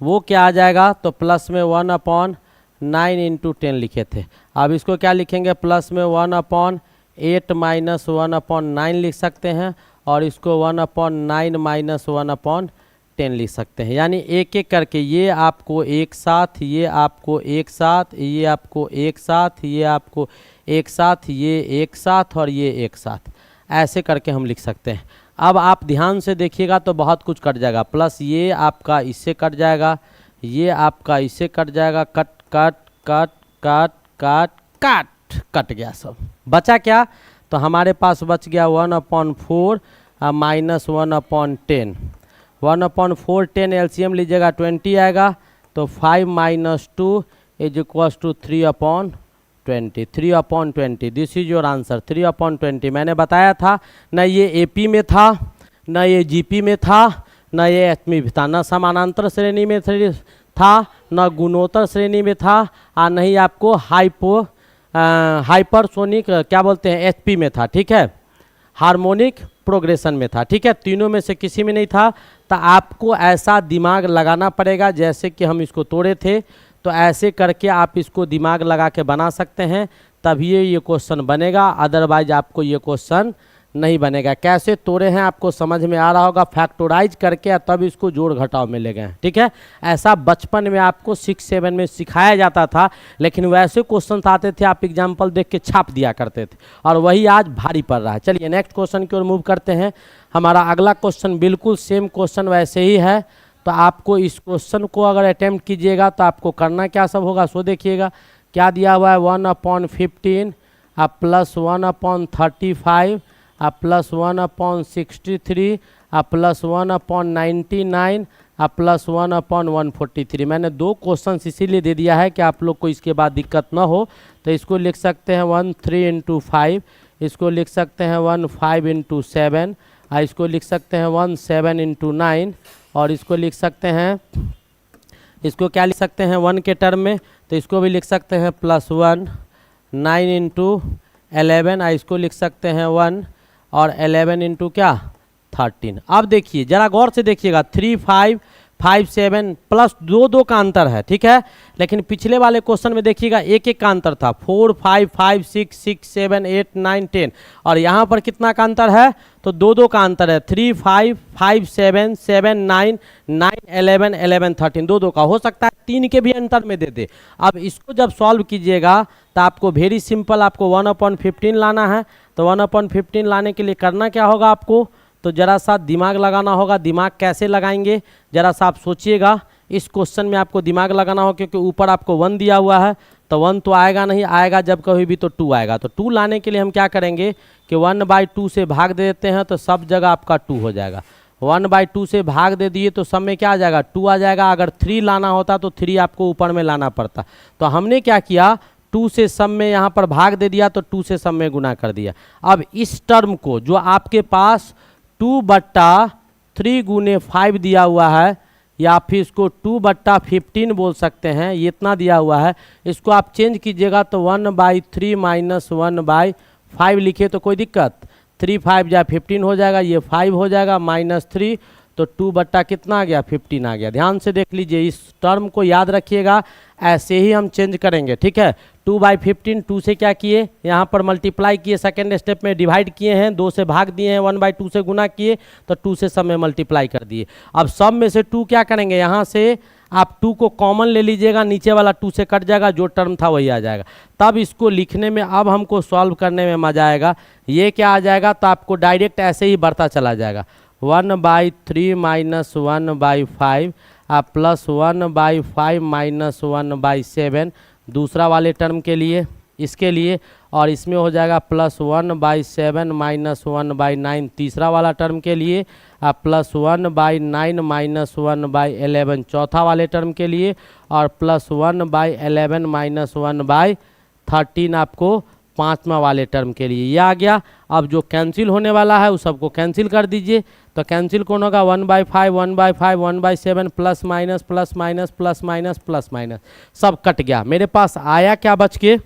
वो क्या आ जाएगा। तो प्लस में 1/9 इंटू 10 लिखे थे। अब इसको क्या लिखेंगे, प्लस में 1/8 माइनस 1/9 लिख सकते हैं। और इसको 1/9 माइनस 1/10 लिख सकते हैं। यानी एक एक करके ये आपको एक साथ, ये आपको एक साथ, ये आपको एक साथ, ये आपको एक साथ, ये एक साथ और ये एक साथ, ऐसे करके हम लिख सकते हैं। अब आप ध्यान से देखिएगा तो बहुत कुछ कट जाएगा। प्लस ये आपका इससे कट जाएगा, ये आपका इससे कट जाएगा, cut cut cut cut cut cut cut गया, सब बचा क्या। तो हमारे पास बच गया 1/4 माइनस 1/10। 1/4 10 एलसीएम लीजिएगा 20 आएगा। तो 5 minus 2 is equal to 3/20। 3/20 this is your answer. 3/20 मैंने बताया था, न ये एपी में था, न ये जीपी में था, न ये एचमी में था, न समानांतर श्रेणी में था, न गुणोत्तर श्रेणी में था, और नहीं आपको हाइपरसोनिक क्या बोलते हैं एचपी में था। ठीक है, हार्मोनिक प्रोग्रेशन में था। ठीक है, तीनों में से किसी में नहीं था। तो आपको ऐसा दिमाग लगाना पड़ेगा जैसे कि हम इसको तोड़े थे, तो ऐसे करके आप इसको दिमाग लगा के बना सकते हैं, तभी ये क्वेश्चन बनेगा। अदरवाइज आपको ये क्वेश्चन नहीं बनेगा। कैसे तोड़े हैं आपको समझ में आ रहा होगा, फैक्टोराइज करके तब इसको जोड़ घटाव में ले गए। ठीक है, ऐसा बचपन में आपको 6-7 में सिखाया जाता था, लेकिन वैसे क्वेश्चन आते थे आप एग्जाम्पल देख के छाप दिया करते थे, और वही आज भारी पड़ रहा है। चलिए नेक्स्ट क्वेश्चन की ओर मूव करते हैं। हमारा अगला क्वेश्चन बिल्कुल सेम क्वेश्चन वैसे ही है। तो आपको इस क्वेश्चन को अगर अटेम्प्ट कीजिएगा तो आपको करना क्या सब होगा, सो देखिएगा। क्या दिया हुआ है, 1/15 अब प्लस 1/35 अब प्लस 1/63 अब प्लस 1/99 अब प्लस 1/143। मैंने दो क्वेश्चन इसीलिए दे दिया है कि आप लोग को इसके बाद दिक्कत ना हो। तो इसको लिख सकते हैं 13 इंटू 5, इसको लिख सकते हैं 15 इंटू 7, और इसको लिख सकते हैं 17 इंटू 9, और इसको लिख सकते हैं, इसको क्या लिख सकते हैं 1 के टर्म में, तो इसको भी लिख सकते हैं +1 9 इंटू 11, और इसको लिख सकते हैं 1 और 11 इंटू क्या 13। अब देखिए जरा गौर से देखिएगा, 3 5 5 7 प्लस 2 का अंतर है। ठीक है, लेकिन पिछले वाले क्वेश्चन में देखिएगा 1 का अंतर था, 4 5 5 6 6 7 8 9 10, और यहाँ पर कितना का अंतर है, तो 2 का अंतर है, 3 5 5 7 7 9 9 11 11 13, 2 का हो सकता है 3 के भी अंतर में दे दे। अब इसको जब सॉल्व कीजिएगा तो आपको वेरी सिंपल, आपको 1/15 लाना है। तो 1/15 लाने के लिए करना क्या होगा आपको, तो जरा सा दिमाग लगाना होगा। दिमाग कैसे लगाएंगे जरा सा आप सोचिएगा। इस क्वेश्चन में आपको दिमाग लगाना होगा, क्योंकि ऊपर आपको 1 दिया हुआ है, तो 1 तो आएगा नहीं, आएगा जब कभी भी तो 2 आएगा। तो 2 लाने के लिए हम क्या करेंगे कि 1/2 से भाग दे देते हैं, तो सब जगह आपका 2 हो जाएगा। 1/2 से भाग दे दिए तो सब में क्या आ जाएगा 2 आ जाएगा। अगर 3 लाना होता तो 3 आपको ऊपर में लाना पड़ता। तो हमने क्या किया, 2 से सब में यहाँ पर भाग दे दिया, तो 2 से सब में गुना कर दिया। अब इस टर्म को जो आपके पास 2/3 गुने 5 दिया हुआ है, या फिर इसको 2/15 बोल सकते हैं, ये इतना दिया हुआ है, इसको आप चेंज कीजिएगा तो 1/3 माइनस 1/5 लिखे तो कोई दिक्कत, 3 5 या 15 हो जाएगा, ये 5 हो जाएगा -3, तो 2 कितना आ गया 15 आ गया। ध्यान से देख लीजिए, इस टर्म को याद रखिएगा, ऐसे ही हम चेंज करेंगे। ठीक है, 2/15 2 से क्या किए, यहाँ पर मल्टीप्लाई किए, सेकेंड स्टेप में डिवाइड किए हैं, 2 से भाग दिए हैं, 1/2 से गुना किए, तो 2 से सब में मल्टीप्लाई कर दिए। अब सब में से 2 क्या करेंगे, यहाँ से आप 2 को कॉमन ले लीजिएगा, नीचे वाला 2 से कट जाएगा, जो टर्म था वही आ जाएगा। तब इसको लिखने में, अब हमको सॉल्व करने में मजा आएगा। ये क्या आ जाएगा, तो आपको डायरेक्ट ऐसे ही बढ़ता चला जाएगा, 1/3 माइनस 1/5 प्लस 1/5 माइनस 1/7 दूसरा वाले टर्म के लिए, इसके लिए, और इसमें हो जाएगा प्लस 1/7 माइनस 1/9 तीसरा वाला टर्म के लिए, प्लस 1/9 माइनस 1/11 चौथा वाले टर्म के लिए, और प्लस 1/11 माइनस 1/13 आपको पाँचवा वाले टर्म के लिए ये आ गया। अब जो कैंसिल होने वाला है उस सबको कैंसिल कर दीजिए। तो कैंसिल कौन होगा, 1/5 1/5 1/7 plus minus plus minus plus minus plus minus सब कट गया। मेरे पास आया क्या बच के,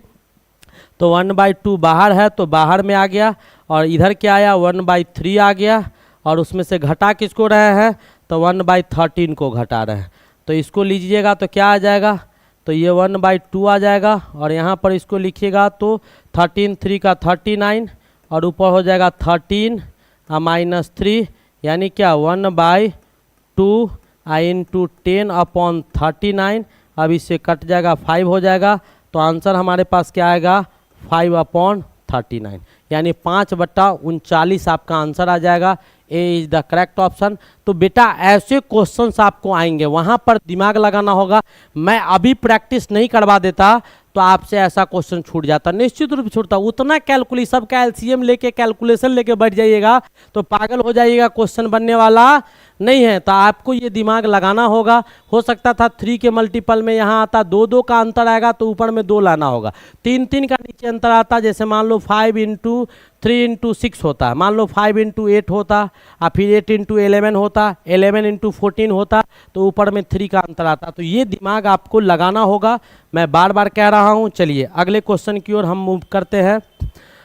तो 1/2 बाहर है तो बाहर में आ गया, और इधर क्या आया 1/3 आ गया, और उसमें से घटा किसको रहे हैं, तो 1/13 को घटा रहे हैं। तो इसको लीजिएगा तो क्या आ जाएगा, तो ये 1/2 आ जाएगा, और यहाँ पर इसको लिखिएगा तो 13 3 का 39, और ऊपर हो जाएगा 13 -3, यानी क्या 1/2 इंटू 10/39। अब इससे कट जाएगा 5 हो जाएगा, तो आंसर हमारे पास क्या आएगा 5/39, यानी 5/39 आपका आंसर आ जाएगा। ए इज द करेक्ट ऑप्शन। तो बेटा ऐसे क्वेश्चंस आपको आएंगे, वहाँ पर दिमाग लगाना होगा। मैं अभी प्रैक्टिस नहीं करवा देता तो आपसे ऐसा क्वेश्चन छूट जाता, निश्चित रूप से छूटता। उतना कैलकुलेशन, सबका एलसीएम लेके कैलकुलेशन लेके बैठ जाइएगा तो पागल हो जाइएगा, क्वेश्चन बनने वाला नहीं है। तो आपको ये दिमाग लगाना होगा। हो सकता था 3 के मल्टीपल में यहाँ आता 2 का अंतर आएगा तो ऊपर में 2 लाना होगा, 3 का नीचे अंतर आता, जैसे मान लो 5 × 3 × 6 होता है, मान लो 5 × 8 होता, और फिर 8 × 11 होता, 11 × 14 होता, तो ऊपर में 3 का अंतर आता। तो ये दिमाग आपको लगाना होगा, मैं बार बार कह रहा हूँ। चलिए अगले क्वेश्चन की ओर हम मूव करते हैं।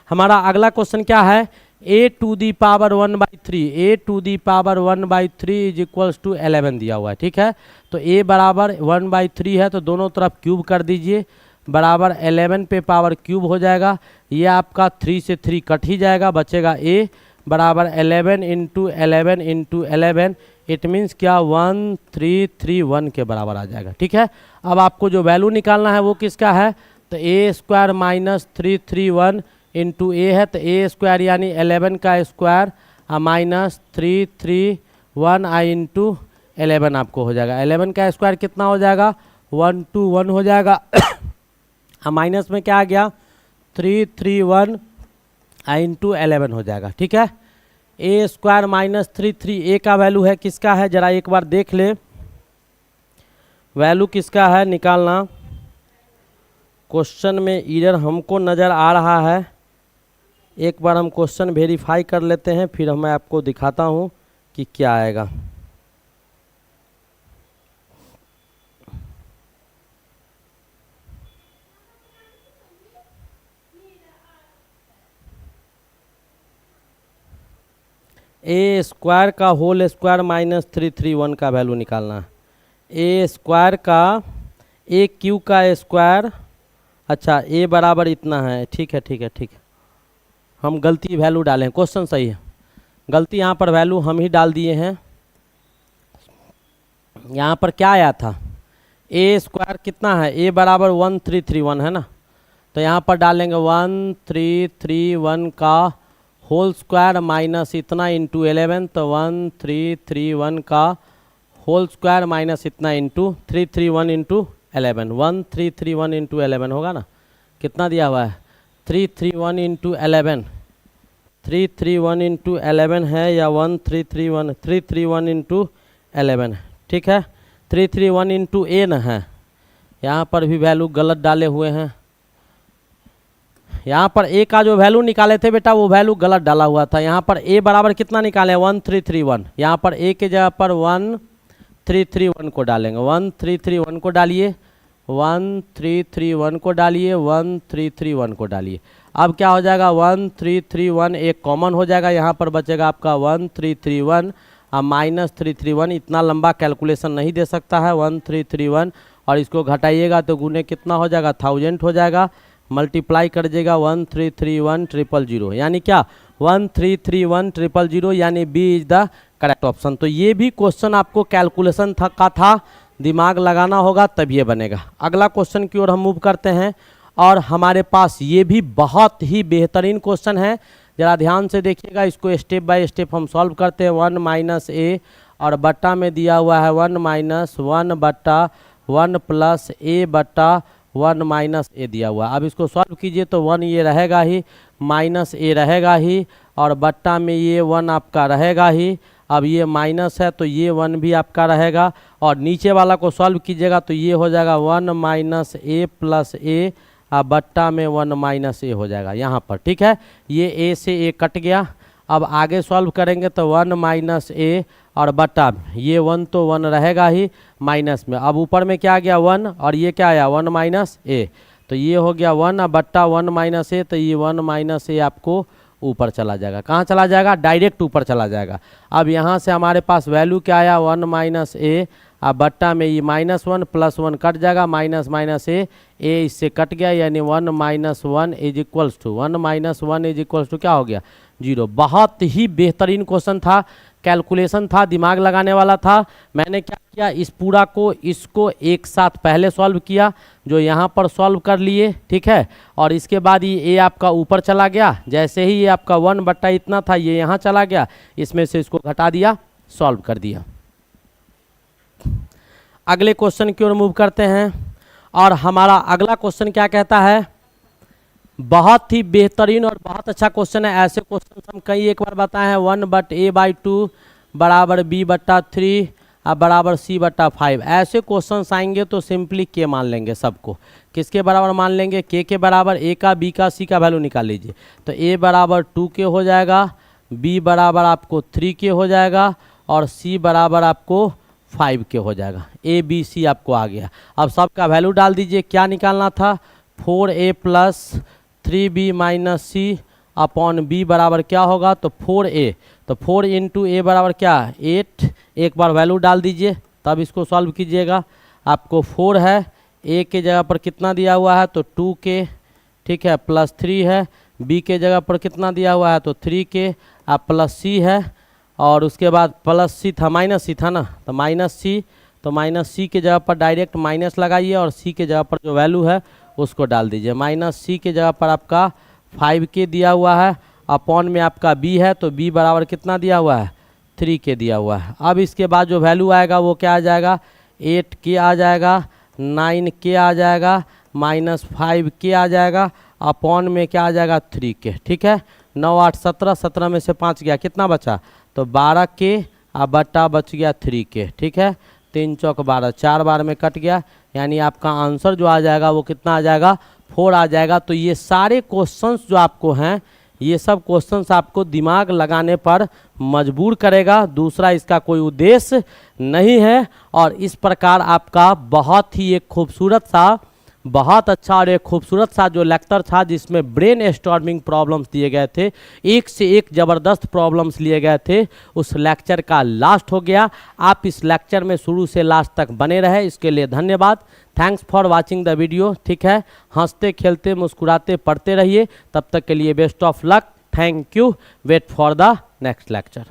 हमारा अगला क्वेश्चन क्या है, a⁴ a⁴ is equals to 11 दिया हुआ है, ठीक है। तो a बराबर 1/3 है, तो दोनों तरफ क्यूब कर दीजिए, बराबर 11 पे पावर क्यूब हो जाएगा। ये आपका 3 से 3 कट ही जाएगा, बचेगा a बराबर 11 × 11 × 11, इट मीन्स क्या 1331 के बराबर आ जाएगा, ठीक है। अब आपको जो वैल्यू निकालना है वो किसका है, तो a² - 331 इंटू a है, तो a² यानी 11 का स्क्वायर माइनस 331 इंटू 11 आपको हो जाएगा। 11 का स्क्वायर कितना हो जाएगा, 121 हो जाएगा। माइनस में क्या आ गया 331 इंटू 11 हो जाएगा, ठीक है। a² - 33 a का वैल्यू है किसका है, जरा एक बार देख ले, वैल्यू किसका है निकालना। क्वेश्चन में एरर हमको नज़र आ रहा है, एक बार हम क्वेश्चन वेरीफाई कर लेते हैं, फिर मैं आपको दिखाता हूँ कि क्या आएगा। a² का होल स्क्वायर माइनस 331 का वैल्यू निकालना है। a² का a³ का स्क्वायर, अच्छा a बराबर इतना है, ठीक है ठीक है ठीक है, हम गलती वैल्यू डालें, क्वेश्चन सही है, गलती यहाँ पर वैल्यू हम ही डाल दिए हैं। यहाँ पर क्या आया था, a² कितना है, a बराबर 1331 है ना, तो यहाँ पर डालेंगे 1331 का होल स्क्वायर माइनस इतना इंटू 11, तो 1331 का होल स्क्वायर माइनस इतना इंटू 331 इंटू 11, 1331 इंटू 11 होगा ना, कितना दिया हुआ है 331 इंटू 11, 331 इंटू 11 है या 1331, 331 इंटू 11, ठीक है। 331 इंटू ए न है, यहाँ पर भी वैल्यू गलत डाले हुए हैं। यहाँ पर ए का जो वैल्यू निकाले थे बेटा वो वैल्यू गलत डाला हुआ था। यहाँ पर ए बराबर कितना निकाले 1331, यहाँ पर ए के जगह पर 1331 को डालेंगे, 1331 को डालिए, 1331 को डालिए, 1331 को डालिए। अब क्या हो जाएगा 1331 एक कॉमन हो जाएगा, यहाँ पर बचेगा आपका 1331 और माइनस 331, इतना लंबा कैलकुलेशन नहीं दे सकता है 1331, और इसको घटाइएगा तो गुने कितना हो जाएगा 1000 हो जाएगा, मल्टीप्लाई कर दीजिएगा 1331000, यानी क्या 1331000, यानी B is the correct option. तो ये भी क्वेश्चन आपको कैलकुलेशन था, दिमाग लगाना होगा तब ये बनेगा। अगला क्वेश्चन की ओर हम मूव करते हैं, और हमारे पास ये भी बहुत ही बेहतरीन क्वेश्चन है, ज़रा ध्यान से देखिएगा, इसको स्टेप बाय स्टेप हम सॉल्व करते हैं। 1 - a और बट्टा में दिया हुआ है 1 - 1/1 प्लस a/1 - a दिया हुआ है। अब इसको सॉल्व कीजिए तो 1 ये रहेगा ही, माइनस a रहेगा ही, और बट्टा में ये 1 आपका रहेगा ही। अब ये माइनस है तो ये 1 भी आपका रहेगा, और नीचे वाला को सॉल्व कीजिएगा तो ये हो जाएगा 1 - a प्लस a अब बट्टा में 1 माइनस ए हो जाएगा यहाँ पर, ठीक है। ये ए से ए कट गया। अब आगे सॉल्व करेंगे तो 1 माइनस ए और बट्टा ये 1 तो 1 रहेगा ही माइनस में। अब ऊपर में क्या आ गया 1 और ये क्या आया 1 माइनस ए, तो ये हो गया 1 और बट्टा 1 माइनस ए, तो ये 1 माइनस ए आपको ऊपर चला जाएगा। कहाँ चला जाएगा? डायरेक्ट ऊपर चला जाएगा। अब यहाँ से हमारे पास वैल्यू क्या आया 1 माइनस ए, अब बट्टा में ये -1 + 1 कट जाएगा, माइनस माइनस ए इससे कट गया, यानी 1 minus 1 is equals to 1 minus 1 is equals to क्या हो गया 0। बहुत ही बेहतरीन क्वेश्चन था, कैलकुलेशन था, दिमाग लगाने वाला था। मैंने क्या किया, इस पूरा को इसको एक साथ पहले सॉल्व किया, जो यहाँ पर सॉल्व कर लिए, ठीक है। और इसके बाद ये ए आपका ऊपर चला गया, जैसे ही ये आपका 1 बट्टा इतना था ये यहाँ चला गया, इसमें से इसको घटा दिया, सॉल्व कर दिया। अगले क्वेश्चन की ओर मूव करते हैं और हमारा अगला क्वेश्चन क्या कहता है, बहुत ही बेहतरीन और बहुत अच्छा क्वेश्चन है। ऐसे क्वेश्चन हम कई एक बार बताए हैं, 1/a/2 बराबर b/3 बराबर c/5। ऐसे क्वेश्चन आएंगे तो सिंपली के मान लेंगे सबको। किसके बराबर मान लेंगे? के बराबर। a का, b का, c का वैल्यू निकाल लीजिए। तो a बराबर 2 के हो जाएगा, b बराबर आपको 3 के हो जाएगा और c बराबर आपको 5 के हो जाएगा। a b c आपको आ गया। अब सबका वैल्यू डाल दीजिए। क्या निकालना था? 4a + 3b - c upon b बराबर क्या होगा? तो 4a, तो 4 × a बराबर क्या? 8। एक बार वैल्यू डाल दीजिए तब इसको सॉल्व कीजिएगा। आपको 4 है, a के जगह पर कितना दिया हुआ है? तो 2 के, ठीक है, +3 है। b के जगह पर कितना दिया हुआ है? तो 3 के, आप +c है, और उसके बाद +c था, -c था ना, तो -c, तो -c के जगह पर डायरेक्ट माइनस लगाइए और c के जगह पर जो वैल्यू है उसको डाल दीजिए। -c के जगह पर आपका 5 के दिया हुआ है, अपॉन में आपका b है, तो b बराबर कितना दिया हुआ है? 3 के दिया हुआ है। अब इसके बाद जो वैल्यू आएगा वो क्या आ जाएगा? 8 के आ जाएगा, 9 के आ जाएगा, -5 के आ जाएगा, अपॉन में क्या आ जाएगा? 3 के, ठीक है। 9 8 17, 17 में से 5 गया, कितना बचा? तो 12 के बट्टा बच गया 3 के, ठीक है। 3 चौक 12, 4 बार में कट गया, यानी आपका आंसर जो आ जाएगा वो कितना आ जाएगा? 4 आ जाएगा। तो ये सारे क्वेश्चंस जो आपको हैं, ये सब क्वेश्चंस आपको दिमाग लगाने पर मजबूर करेगा, दूसरा इसका कोई उद्देश्य नहीं है। और इस प्रकार आपका बहुत ही एक खूबसूरत सा, बहुत अच्छा और एक खूबसूरत सा जो लेक्चर था, जिसमें ब्रेन स्टॉर्मिंग प्रॉब्लम्स दिए गए थे, एक से एक ज़बरदस्त प्रॉब्लम्स लिए गए थे, उस लेक्चर का लास्ट हो गया। आप इस लेक्चर में शुरू से लास्ट तक बने रहे, इसके लिए धन्यवाद। Thanks for watching the video, ठीक है। हंसते खेलते मुस्कुराते पढ़ते रहिए, तब तक के लिए best of luck. Thank you. Wait for the next lecture.